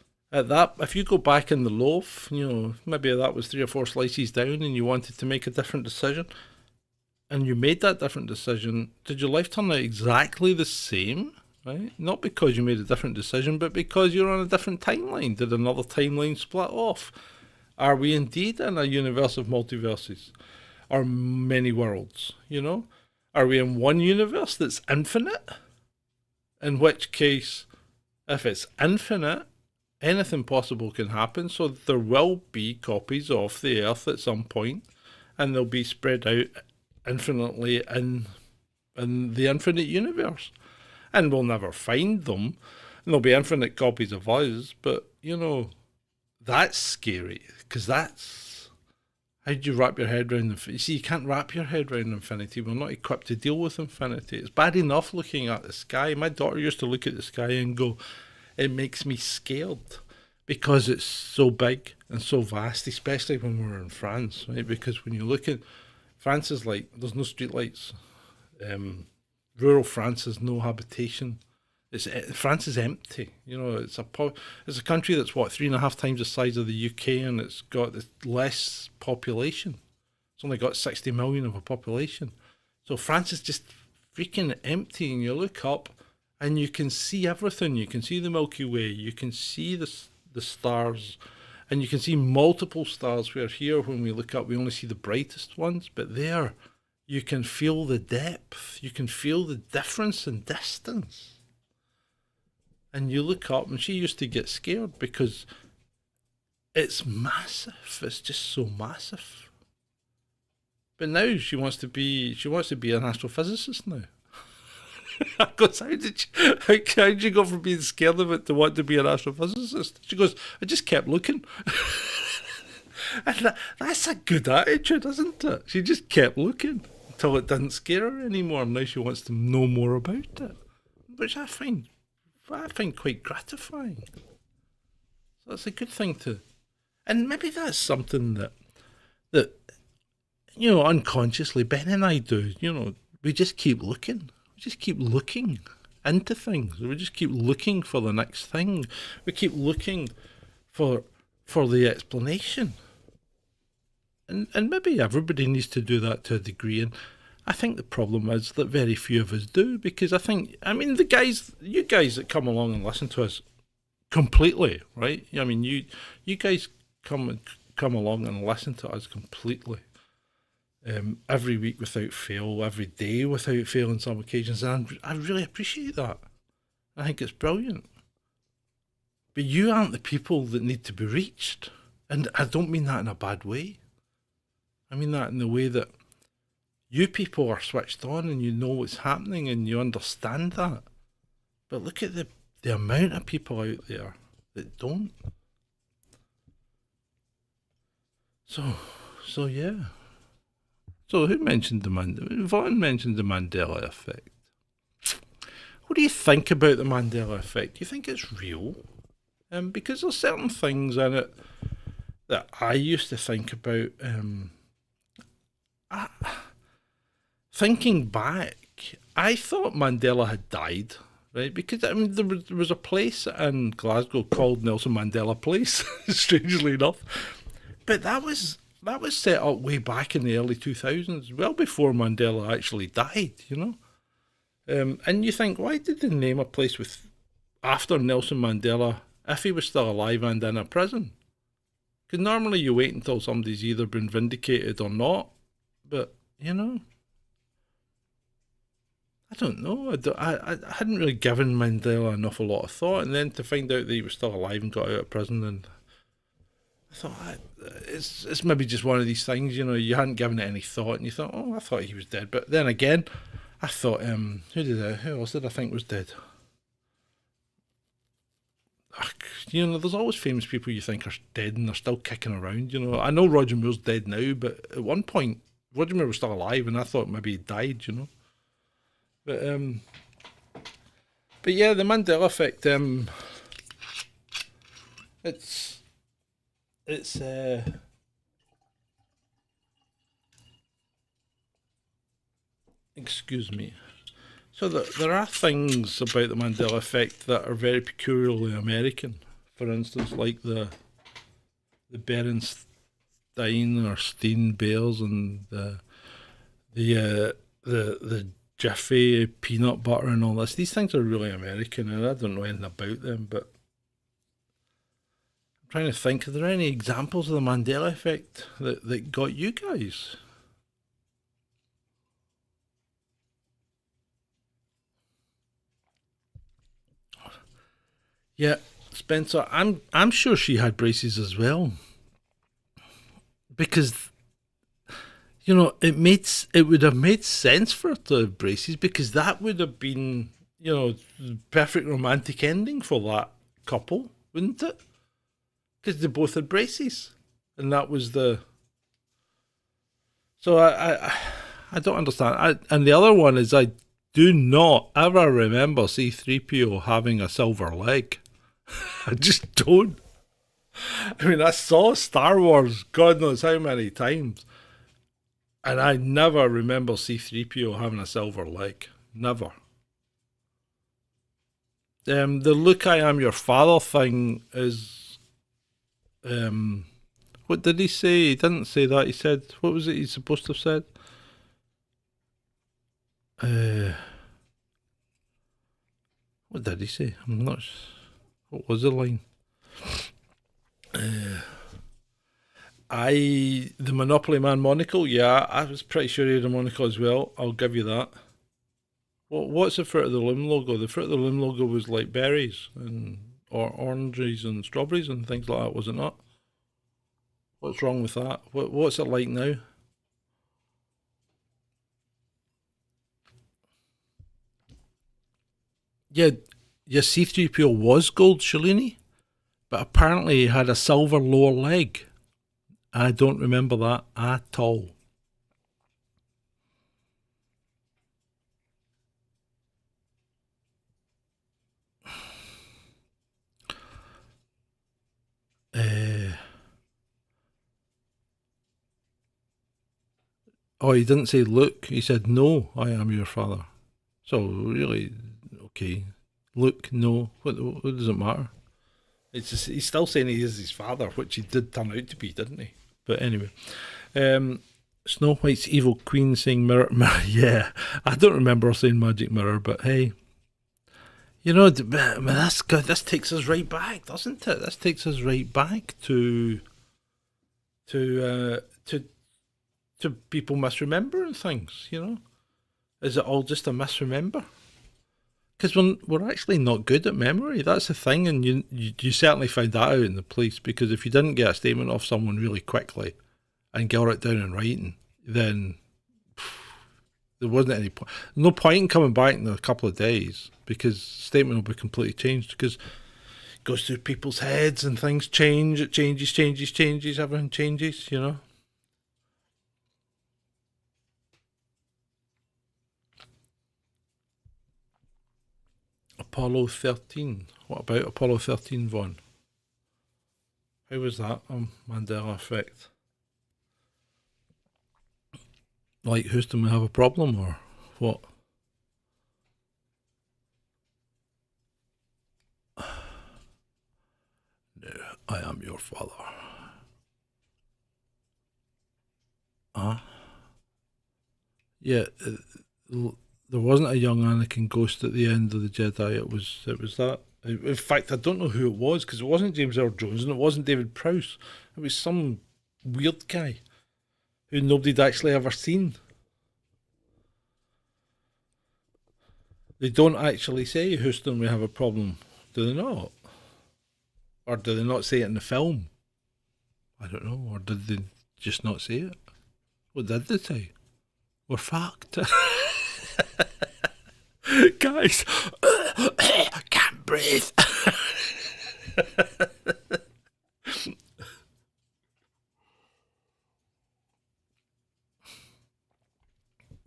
you go back in the loaf, maybe that was 3 or 4 slices down and you wanted to make a different decision and you made that different decision, did your life turn out exactly the same? Right? Not because you made a different decision, but because you're on a different timeline. Did another timeline split off? Are we indeed in a universe of multiverses or many worlds? Are we in one universe that's infinite? In which case, if it's infinite, anything possible can happen. So there will be copies of the Earth at some point, and they'll be spread out infinitely in the infinite universe. And we'll never find them. And there'll be infinite copies of us, but, that's scary, because how do you wrap your head around you see, you can't wrap your head around infinity. We're not equipped to deal with infinity. It's bad enough looking at the sky. My daughter used to look at the sky and go, it makes me scared because it's so big and so vast, especially when we're in France, right? Because when you look at France, is like, there's no streetlights. Rural France has no habitation. France is empty. It's a country that's 3.5 times the size of the UK, and it's got less population. It's only got 60 million of a population. So France is just freaking empty, and you look up and you can see everything. You can see the Milky Way, you can see the stars, and you can see multiple stars, where here when we look up we only see the brightest ones, but there you can feel the depth, you can feel the difference in distance. And you look up, and she used to get scared because it's massive. It's just so massive. But now she wants to be an astrophysicist now. I goes, how did you go from being scared of it to want to be an astrophysicist? She goes, I just kept looking. And that's a good attitude, isn't it? She just kept looking until it didn't scare her anymore. Now she wants to know more about it, which I find quite gratifying. So it's a good thing and maybe that's something that unconsciously Ben and I do. We just keep looking. We just keep looking into things. We just keep looking for the next thing. We keep looking for the explanation. And maybe everybody needs to do that to a degree. And I think the problem is that very few of us do, because you guys that come along and listen to us completely, right? You guys come along and listen to us completely, every week without fail, every day without fail on some occasions, and I really appreciate that. I think it's brilliant. But you aren't the people that need to be reached, and I don't mean that in a bad way. I mean that in the way that you people are switched on and you know what's happening and you understand that. But look at the amount of people out there that don't. So yeah. So who mentioned Vaughan mentioned the Mandela effect. What do you think about the Mandela effect? Do you think it's real? Because there's certain things in it that I used to think about. Thinking back, I thought Mandela had died, right? Because I mean, there was a place in Glasgow called Nelson Mandela Place, strangely enough, but that was set up way back in the early 2000s, well before Mandela actually died, you know. And you think, why did they name a place with after Nelson Mandela if he was still alive and in a prison? Because normally you wait until somebody's either been vindicated or not, but you know. I don't know. I hadn't really given Mandela an awful lot of thought, and then to find out that he was still alive and got out of prison, and I thought it's maybe just one of these things, you know. You hadn't given it any thought, and you thought, oh, I thought he was dead. But then again, I thought, who else did I think was dead? You know, there's always famous people you think are dead and they're still kicking around. You know, I know Roger Moore's dead now, but at one point Roger Moore was still alive, and I thought maybe he died. You know. But yeah, the Mandela effect. It's excuse me. So there are things about the Mandela effect that are very peculiarly American. For instance, like the Berenstein or Steen Bears and the Jiffy peanut butter and all this. These things are really American, and I don't know anything about them. But I'm trying to think: are there any examples of the Mandela effect that got you guys? Yeah, Spencer, I'm sure she had braces as well, because you know it would have made sense for her to have braces, because that would have been, you know, the perfect romantic ending for that couple, wouldn't it? Because they both had braces, and that was the. So I don't understand. And the other one is, I do not ever remember C3PO having a silver leg. I just don't. I mean, I saw Star Wars God knows how many times, and I never remember C3PO having a silver leg. Never. The look I am your father thing is. What did he say? He didn't say that. He said, what was it he's supposed to have said? What did he say? I'm not. What was the line? The Monopoly Man monocle. Yeah, I was pretty sure he had a monocle as well. I'll give you that. What's the Fruit of the Loom logo? The Fruit of the Loom logo was like berries and or oranges and strawberries and things like that, was it not? What's wrong with that? What's it like now? Yeah, your C3PO was gold, Shalini, but apparently he had a silver lower leg. I don't remember that at all. Oh, he didn't say Luke. He said, no, I am your father. So, really, okay. Luke, no. What does it matter? It's just, he's still saying he is his father, which he did turn out to be, didn't he? But anyway. Snow White's evil queen saying mirror, mirror. Yeah, I don't remember her saying magic mirror, but hey. You know, that's good. This takes us right back, doesn't it? This takes us right back to people misremembering things. You know, is it all just a misremember? Because we're actually not good at memory. That's the thing, and you certainly found that out in the police. Because if you didn't get a statement off someone really quickly and get it down in writing, then there wasn't any point. No point in coming back in a couple of days, because statement will be completely changed, because it goes through people's heads and things change. It changes, everything changes, you know. Apollo 13. What about Apollo 13, Vaughn? How was that Mandela effect? Like Houston, we have a problem, or what? No, I am your father. Yeah, there wasn't a young Anakin ghost at the end of the Jedi. It was that. In fact, I don't know who it was because it wasn't James Earl Jones and it wasn't David Prowse. It was some weird guy who nobody'd actually ever seen. They don't actually say, Houston, we have a problem, do they not? Or do they not say it in the film? I don't know. Or did they just not say it? What did they say? We're fucked. Guys, can't breathe.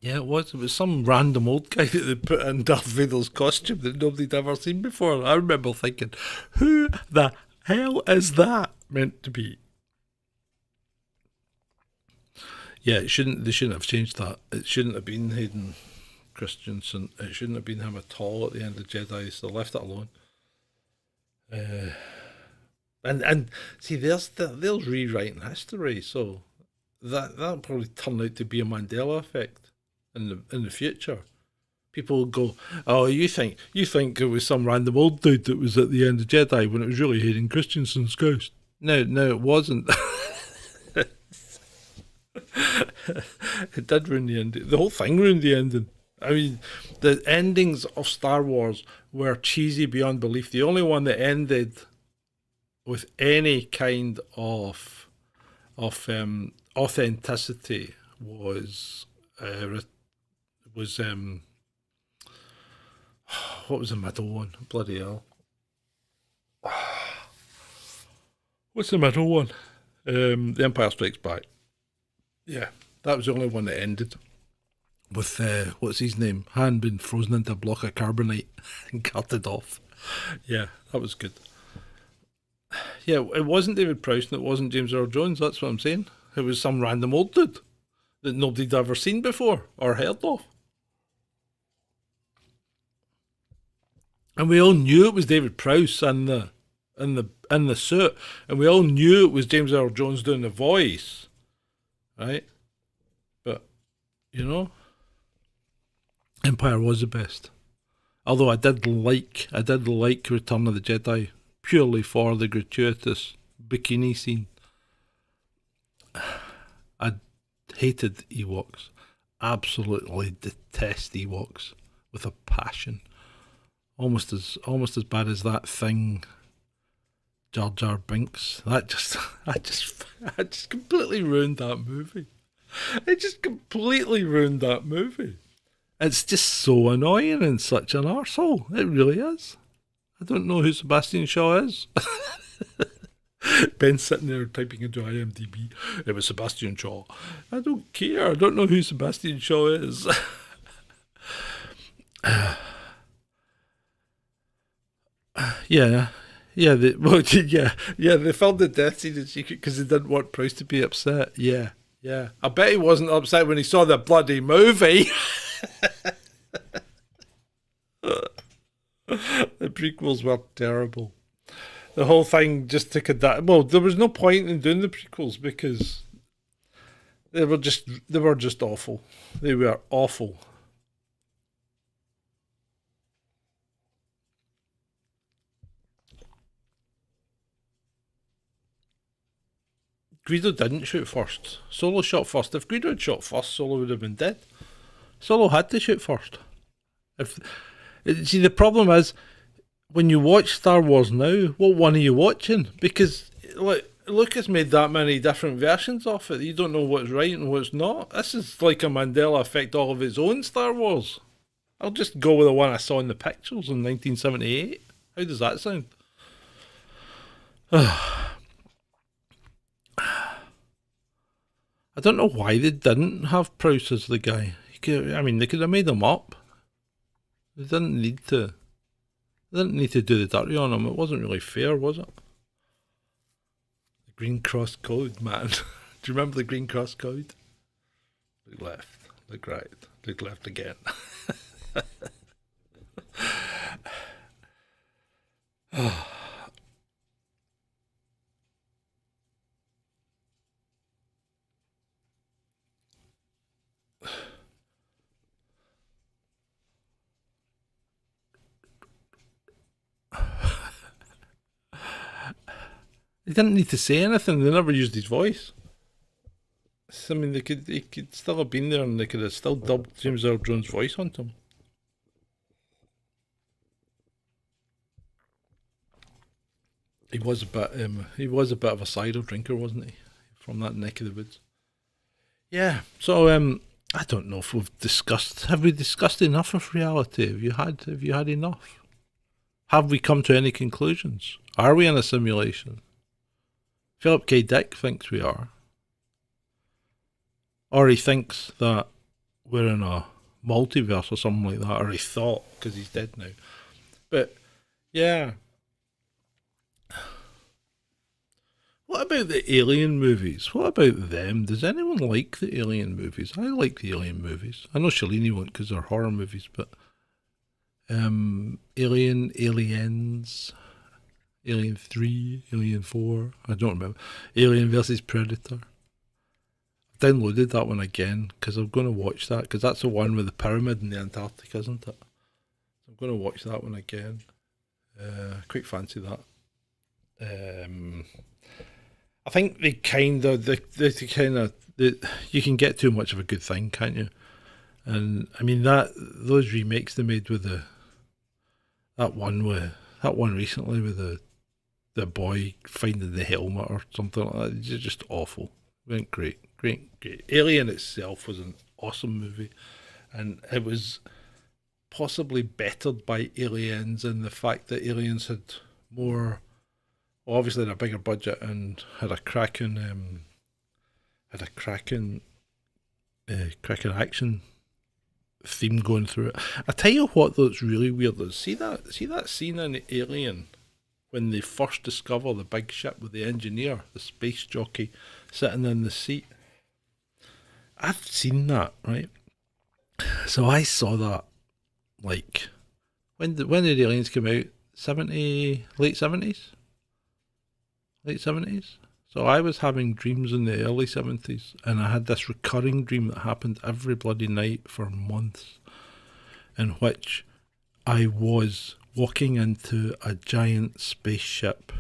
Yeah, it was. It was some random old guy that they put in Darth Vader's costume that nobody'd ever seen before. I remember thinking, who the hell is that meant to be? Yeah, they shouldn't have changed that. It shouldn't have been Hayden Christensen. It shouldn't have been him at all at the end of Jedi, so they left it alone. And see, there's rewriting history, so that'll probably turn out to be a Mandela effect in the future. People will go, oh, you think it was some random old dude that was at the end of Jedi when it was really Hayden Christensen's ghost. No, it wasn't. It did ruin the ending. The whole thing ruined the ending. I mean, the endings of Star Wars were cheesy beyond belief. The only one that ended with any kind of authenticity was what was the middle one? Bloody hell! What's the middle one? The Empire Strikes Back. Yeah, that was the only one that ended with what's his name? Han being frozen into a block of carbonite and carted off. Yeah, that was good. Yeah, it wasn't David Prowse and it wasn't James Earl Jones, that's what I'm saying. It was some random old dude that nobody'd ever seen before or heard of. And we all knew it was David Prowse in the suit, and we all knew it was James Earl Jones doing the voice. Right? But, Empire was the best. Although I did like Return of the Jedi purely for the gratuitous bikini scene. I hated Ewoks. Absolutely detest Ewoks with a passion. Almost as bad as that thing, Jar Jar Binks. That just completely ruined that movie. It just completely ruined that movie. It's just so annoying and such an arsehole. It really is. I don't know who Sebastian Shaw is. Ben's sitting there typing into IMDb. It was Sebastian Shaw. I don't care. I don't know who Sebastian Shaw is. Yeah. They filmed the death scene in secret because they didn't want Price to be upset. Yeah. I bet he wasn't upset when he saw the bloody movie. The prequels were terrible. The whole thing just took a there was no point in doing the prequels because they were just awful. They were awful. Greedo didn't shoot first. Solo shot first. If Greedo had shot first, Solo would have been dead. Solo had to shoot first. See, the problem is, when you watch Star Wars now, what one are you watching? Because Lucas made that many different versions of it. You don't know what's right and what's not. This is like a Mandela effect all of its own Star Wars. I'll just go with the one I saw in the pictures in 1978. How does that sound? I don't know why they didn't have Prowse as the guy. They could have made him up. They didn't need to. They didn't need to do the dirty on him. It wasn't really fair, was it? Green cross code, man. Do you remember the green cross code? Look left, look right, look left again. They didn't need to say anything. They never used his voice. I mean, he could still have been there, and they could have still dubbed James Earl Jones' voice onto him. He was a bit of a cider drinker, wasn't he? From that neck of the woods. Yeah. So I don't know if have we discussed enough of reality? Have you had enough? Have we come to any conclusions? Are we in a simulation? Philip K. Dick thinks we are. Or he thinks that we're in a multiverse or something like that, or he thought, because he's dead now. But, yeah. What about the Alien movies? What about them? Does anyone like the Alien movies? I like the Alien movies. I know Shalini won't because they're horror movies, but Aliens, Alien 3, Alien 4, I don't remember. Alien versus Predator. I've downloaded that one again because I'm going to watch that, because that's the one with the pyramid in the Antarctic, isn't it? I'm going to watch that one again. Quite fancy that. I think you can get too much of a good thing, can't you? And I mean those remakes they made with that one recently with the boy finding the helmet or something like that. It's just awful. It went great. Alien itself was an awesome movie, and it was possibly bettered by Aliens in the fact that Aliens had more. Obviously, had a bigger budget and had a cracking action theme going through it. I tell you what, though, it's really weird. Though. See that scene in Alien when they first discover the big ship with the engineer, the space jockey, sitting in the seat. I've seen that, right? So I saw that, like, when did Aliens come out? Late 70s. So I was having dreams in the early 70s, and I had this recurring dream that happened every bloody night for months, in which I was walking into a giant spaceship,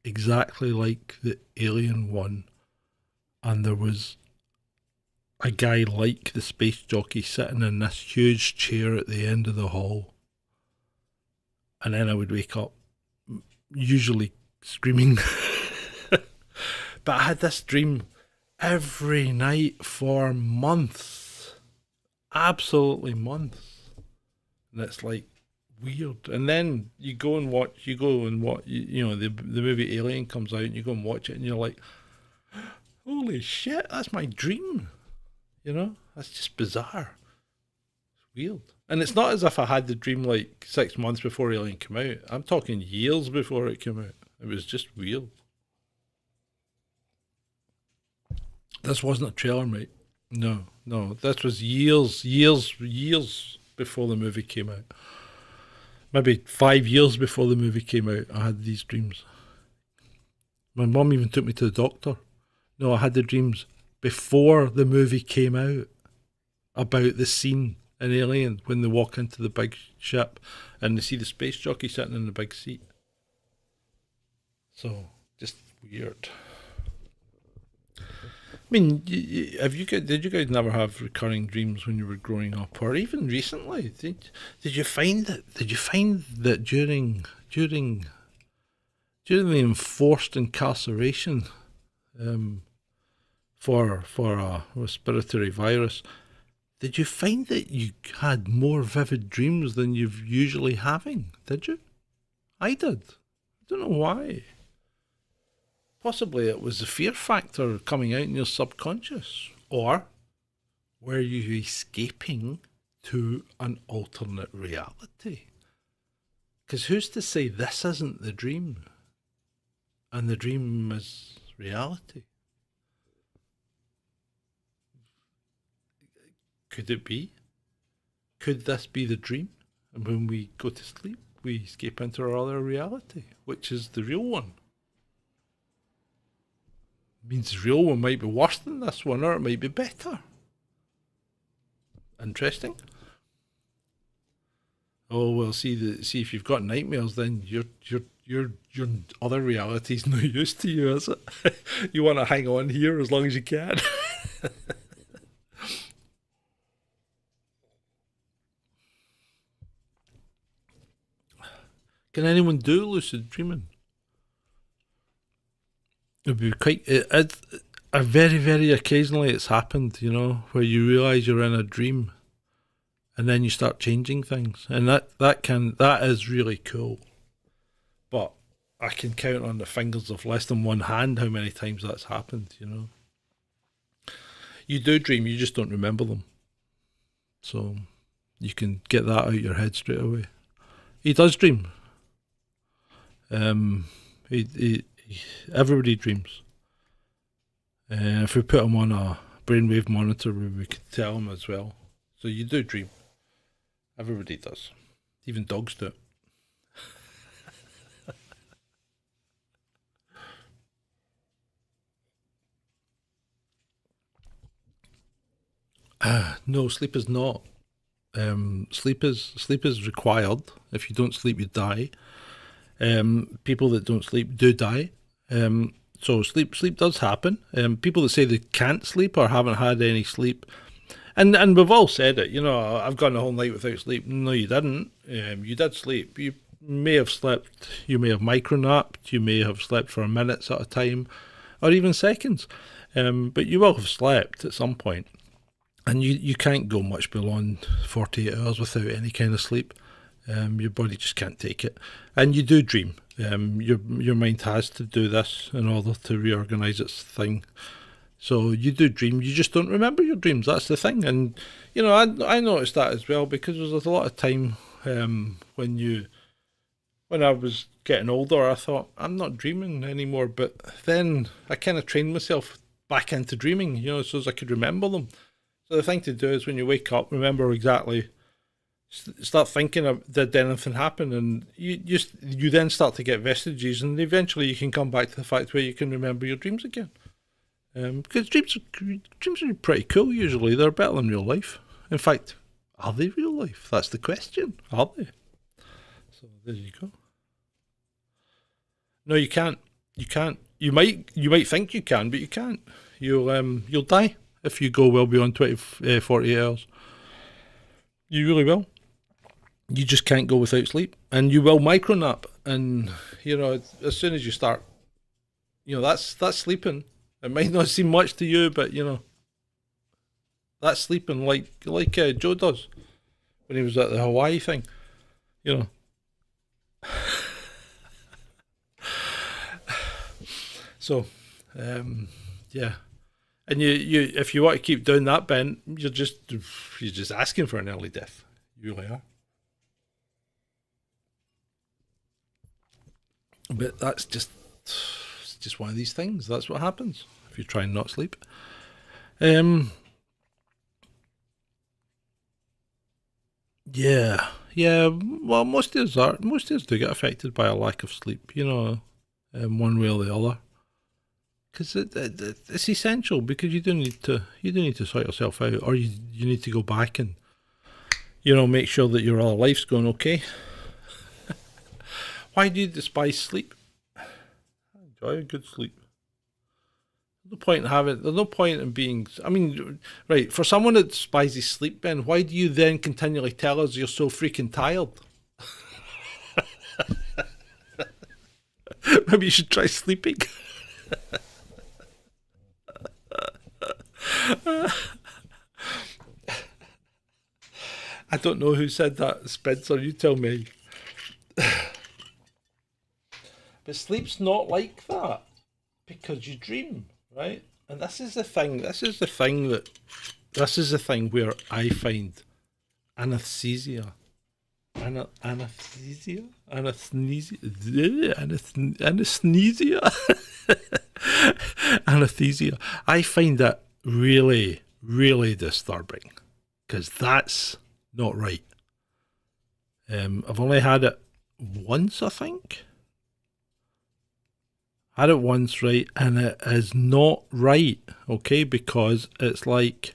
exactly like the Alien one, and there was a guy like the space jockey sitting in this huge chair at the end of the hall, and then I would wake up, usually screaming. But I had this dream every night for months, absolutely months, and it's like weird. And then you go and watch, the movie Alien comes out, and you go and watch it, and you're like, holy shit, that's my dream. That's just bizarre. It's weird. And it's not as if I had the dream like 6 months before Alien came out. I'm talking years before it came out. It was just weird. This wasn't a trailer, mate. No. This was years before the movie came out. Maybe 5 years before the movie came out, I had these dreams. My mum even took me to the doctor. No, I had the dreams before the movie came out about the scene in Alien when they walk into the big ship and they see the space jockey sitting in the big seat. So, just weird. I mean, did you guys never have recurring dreams when you were growing up, or even recently? Did you find that during the enforced incarceration for a respiratory virus, did you find that you had more vivid dreams than you've usually having? Did you? I did. I don't know why. Possibly it was the fear factor coming out in your subconscious. Or were you escaping to an alternate reality? Because who's to say this isn't the dream? And the dream is reality. Could it be? Could this be the dream? And when we go to sleep, we escape into our other reality, which is the real one. It means the real one might be worse than this one, or it might be better. Interesting. Oh well, see if you've got nightmares, then your other reality's no use to you, is it? You want to hang on here as long as you can. Can anyone do lucid dreaming? It'd be quite. Very, very occasionally it's happened, where you realise you're in a dream, and then you start changing things, and that is really cool. But I can count on the fingers of less than one hand how many times that's happened. You do dream, you just don't remember them, so you can get that out your head straight away. He does dream. Everybody dreams. If we put him on a brainwave monitor, we could tell him as well. So you do dream. Everybody does. Even dogs do it. No, sleep is not. Sleep is required. If you don't sleep, you die. People that don't sleep do die. So sleep does happen. People that say they can't sleep or haven't had any sleep, and we've all said it. I've gone a whole night without sleep. No, you didn't. You did sleep. You may have slept. You may have micronapped. You may have slept for minutes at a time, or even seconds. But you will have slept at some point, and you can't go much beyond 48 hours without any kind of sleep. Your body just can't take it, and you do dream. Your mind has to do this in order to reorganize its thing. So you do dream, you just don't remember your dreams. That's the thing. And I noticed that as well, because there was a lot of time when I was getting older, I thought I'm not dreaming anymore. But then I kind of trained myself back into dreaming, so as I could remember them. So the thing to do is when you wake up, remember exactly. Start thinking of did anything happen, and you then start to get vestiges, and eventually you can come back to the fact where you can remember your dreams again. Because dreams are pretty cool. Usually they're better than real life. In fact, are they real life? That's the question. Are they? So there you go. No, you can't. You can't. You might think you can, but you can't. You'll die if you go well beyond 48 hours. You really will. You just can't go without sleep, and you will micronap. And as soon as you start, that's sleeping. It might not seem much to you, but that's sleeping like Joe does when he was at the Hawaii thing. So, yeah. And you if you want to keep doing that, Ben, you're just asking for an early death. You really are. But it's just one of these things. That's what happens if you try and not sleep. Yeah. Well, most of us do get affected by a lack of sleep. One way or the other. Because it's essential, because you do need to sort yourself out, or you need to go back and make sure that your other life's going okay. Why do you despise sleep? I enjoy a good sleep. There's no point in being. I mean, right? For someone that despises sleep, Ben, why do you then continually tell us you're so freaking tired? Maybe you should try sleeping. I don't know who said that, Spencer. You tell me. But sleep's not like that, because you dream, right? And this is the thing where I find anesthesia. Anesthesia. Anesthesia. I find that really, really disturbing because that's not right. I've only had it once, I think. Had it once, right? And it is not right, okay? Because it's like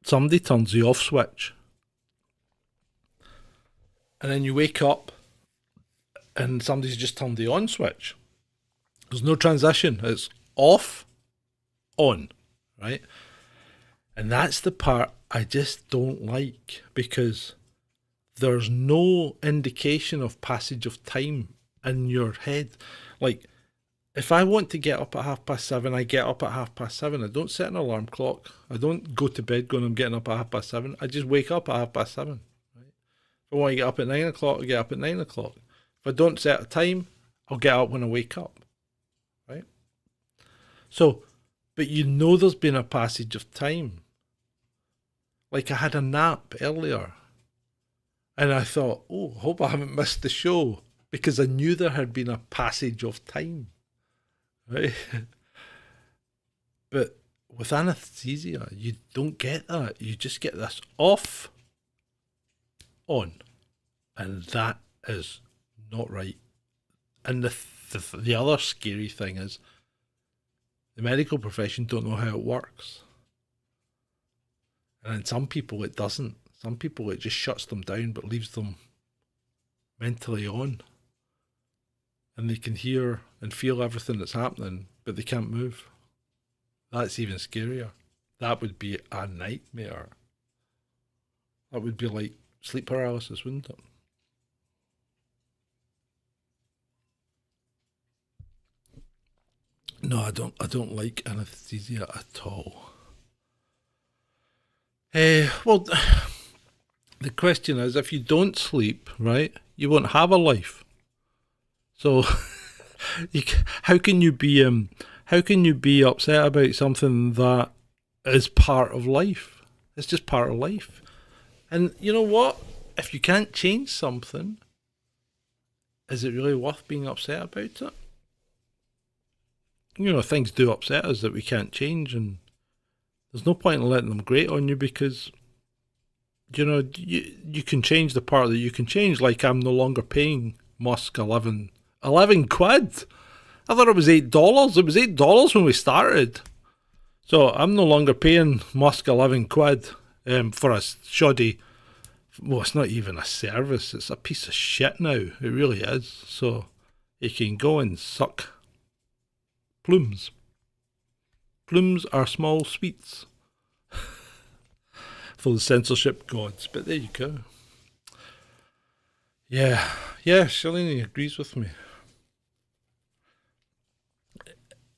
somebody turns the off switch and then you wake up and somebody's just turned the on switch. There's no transition. It's off, on, right? And that's the part I just don't like because there's no indication of passage of time in your head. Like, if I want to get up at 7:30, I get up at 7:30. I don't set an alarm clock. I don't go to bed going, I'm getting up at 7:30. I just wake up at 7:30. Right? If I want to get up at 9 o'clock, I get up at 9 o'clock. If I don't set a time, I'll get up when I wake up. Right? So, but you know there's been a passage of time. Like I had a nap earlier. And I thought, oh, hope I haven't missed the show. Because I knew there had been a passage of time. Right? But with anesthesia, you don't get that. You just get this off, on. And that is not right. And the other scary thing is the medical profession don't know how it works. And in some people it doesn't. Some people it just shuts them down but leaves them mentally on. And they can hear and feel everything that's happening, but they can't move. That's even scarier. That would be a nightmare. That would be like sleep paralysis, wouldn't it? No, I don't like anesthesia at all. Well, the question is, if you don't sleep, right, you won't have a life. So, how can you be upset about something that is part of life? It's just part of life. And you know what? If you can't change something, is it really worth being upset about it? You know, things do upset us that we can't change, and there's no point in letting them grate on you because, you know, you can change the part that you can change. Like I'm no longer paying Musk 11 quid. I thought it was $8. It was $8 when we started. So I'm no longer paying Musk 11 quid for a shoddy, well, it's not even a service. It's a piece of shit now. It really is. So you can go and suck plumes. Plumes are small sweets for the censorship gods. But there you go. Yeah, Shalini agrees with me.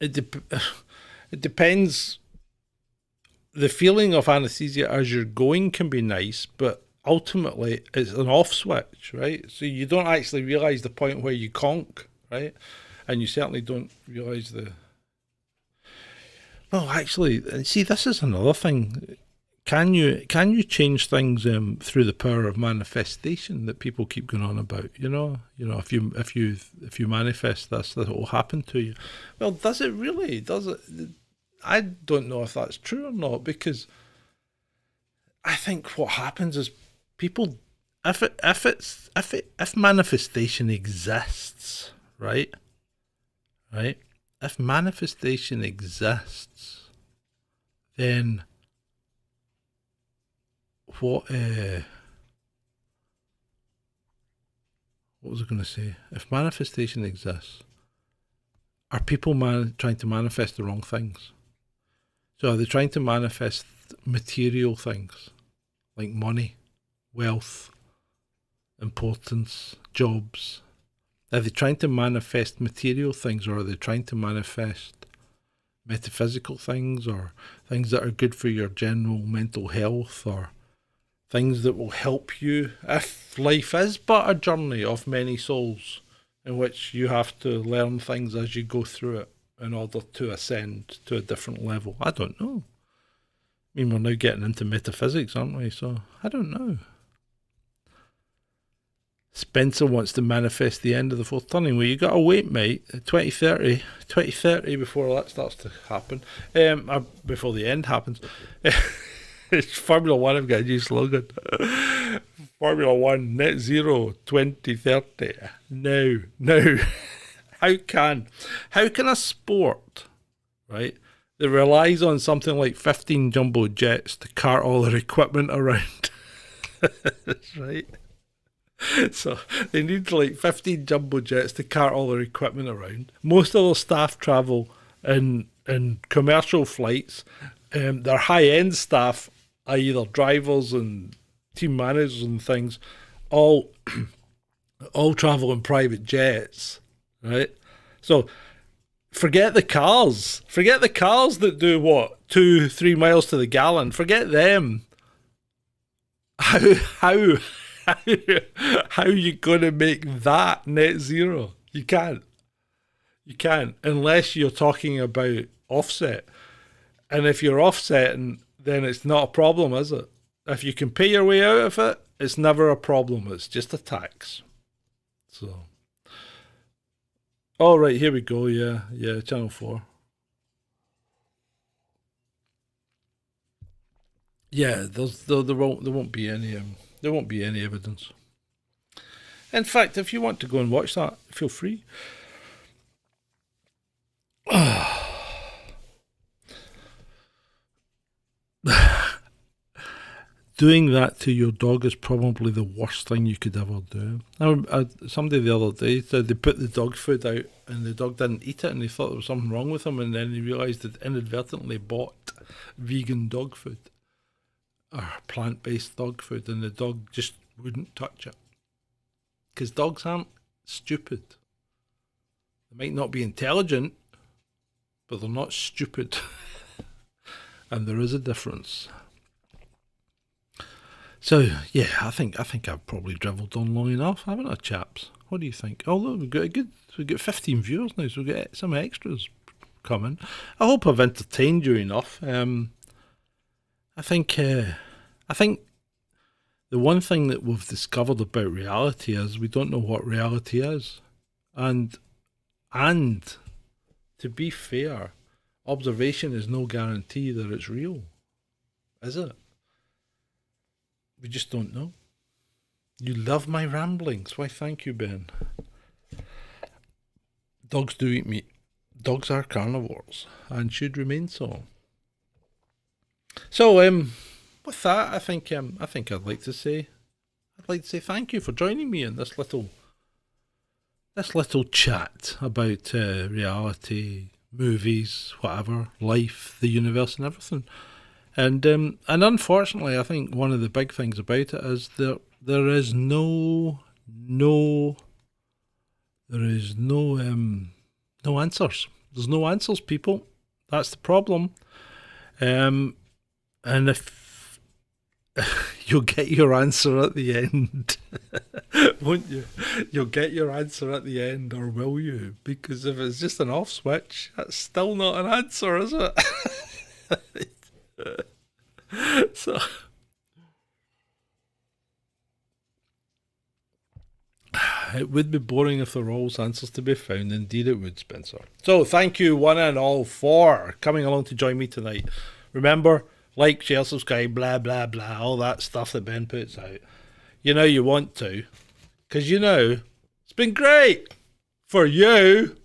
It depends. The feeling of anesthesia as you're going can be nice, but ultimately it's an off switch, right? So you don't actually realise the point where you conk, right? And you certainly don't realise the... Well, actually, see, this is another thing. Can you change things through the power of manifestation that people keep going on about? You know, if you manifest this, that will happen to you. Well, does it really? Does it? I don't know if that's true or not, because I think what happens is people, if manifestation exists, right? If manifestation exists, then what was I going to say? If manifestation exists, are people trying to manifest the wrong things? So are they trying to manifest material things like money, wealth, importance, jobs? Are they trying to manifest material things, or are they trying to manifest metaphysical things, or things that are good for your general mental health, or things that will help you if life is but a journey of many souls in which you have to learn things as you go through it in order to ascend to a different level? I don't know. I mean, we're now getting into metaphysics, aren't we? So I don't know. Spencer wants to manifest the end of the fourth turning. Well, you got to wait, mate. 2030 before that starts to happen. Or before the end happens. It's Formula One. I've got a new slogan. Formula One net zero 2030. No. How can a sport, right, that relies on something like 15 jumbo jets to cart all their equipment around, right? So they need like 15 jumbo jets to cart all their equipment around. Most of their staff travel in commercial flights. Their high-end staff are either drivers and team managers and things, all travel in private jets, right? So forget the cars that do what, 2-3 miles to the gallon. Forget them. How are you going to make that net zero? You can't unless you're talking about offset. And if you're offsetting, then it's not a problem, is it? If you can pay your way out of it, it's never a problem. It's just a tax. So, all right, here we go. Yeah, Channel 4. Yeah, there won't be any evidence. In fact, if you want to go and watch that, feel free. Doing that to your dog is probably the worst thing you could ever do. Somebody the other day said they put the dog food out and the dog didn't eat it and they thought there was something wrong with him, and then he realised they'd inadvertently bought vegan dog food or plant-based dog food, and the dog just wouldn't touch it. Because dogs aren't stupid. They might not be intelligent, but they're not stupid. And there is a difference. So, yeah, I think I've probably dribbled on long enough, haven't I, chaps? What do you think? Although we've got 15 viewers now, so we've got some extras coming. I hope I've entertained you enough. I think the one thing that we've discovered about reality is we don't know what reality is. And to be fair, observation is no guarantee that it's real, is it? We just don't know. You love my ramblings. Why, thank you, Ben. Dogs do eat meat. Dogs are carnivores and should remain so. So, with that, I think I'd like to say thank you for joining me in this little chat about reality, movies, whatever, life, the universe, and everything. And unfortunately, I think one of the big things about it is there is no answers. There's no answers, people. That's the problem. And if you'll get your answer at the end, won't you? You'll get your answer at the end, or will you? Because if it's just an off switch, that's still not an answer, is it? So, it would be boring if there were always answers to be found. Indeed it would, Spencer. So thank you one and all for coming along to join me tonight. Remember, like, share, subscribe, blah blah blah, all that stuff that Ben puts out. You know you want to, because you know it's been great for you.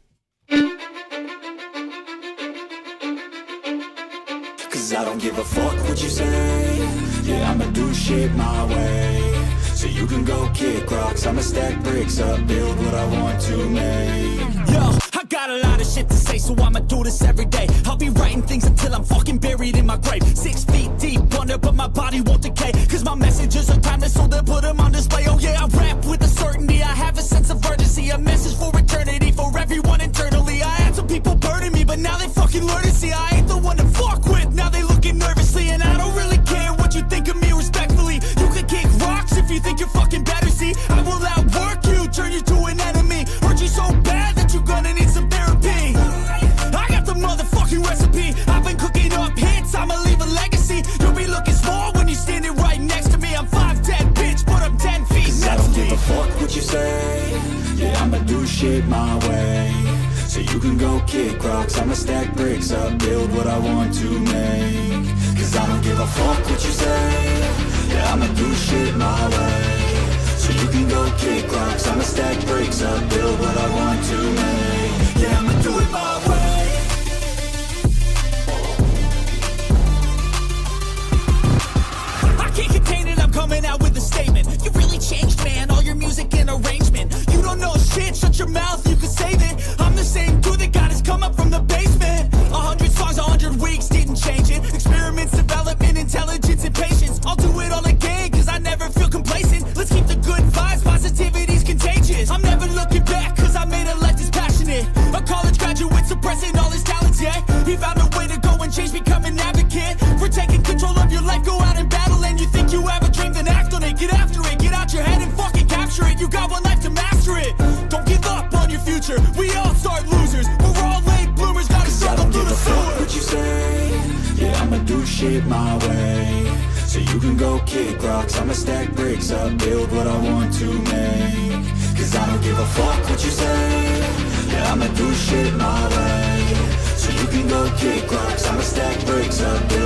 Cause I don't give a fuck what you say. Yeah, I'ma do shit my way. So you can go kick rocks, I'ma stack bricks up, build what I want to make. Yo, I got a lot of shit to say, so I'ma do this every day. I'll be writing things until I'm fucking buried in my grave. 6 feet deep under, but my body won't decay. Cause my messages are timeless, so they'll put them on display. Oh yeah, I rap with a certainty, I have a sense of urgency. A message for eternity, for everyone internally. I had some people burning me, but now they fucking learn to see I ain't the one to fuck with. Now they looking nervously, and I don't really care what you think of me respectfully. You can kick rocks if you think you're fucking better, see. I will outwork you, turn you to an enemy. Hurt you so bad that you're gonna need some therapy. I got the motherfucking recipe. I've been cooking up hits, I'ma leave a legacy. You'll be looking small when you're standing right next to me. I'm 5'10", can go kick rocks, I'ma stack bricks up, build what I want to make. Cause I don't give a fuck what you say, yeah, I'ma do shit my way. So you can go kick rocks, I'ma stack bricks up, build what I want to make. Yeah, I'ma do it my way. I can't contain it, I'm coming out with a statement. You really changed, man, all your music and arrangement. You don't know shit, shut your mouth, you can save it. I'm the same dude that got his come up from the basement. 100 songs, 100 weeks, didn't change it. Experiments, development, intelligence, and patience. I'll do it all again, cause I never feel complacent. Let's keep the good vibes, positivity's contagious. I'm never looking back, cause I made a life that's passionate. A college graduate suppressing all his talents, yeah. He found a way to go and change, become an advocate. For taking control of your life, go out and battle. And you think you have a dream, then act on it. Get after it, get out your head and fucking capture it. You got one life to master it. Don't give up on your future, we all start losers. We're all late bloomers, gotta struggle through the sewer. What you say, yeah, I'ma do shit my way. So you can go kick rocks, I'ma stack bricks up, build what I want to make. Cause I don't give a fuck what you say, yeah, I'ma do shit my way. So you can go kick rocks, I'ma stack bricks up, build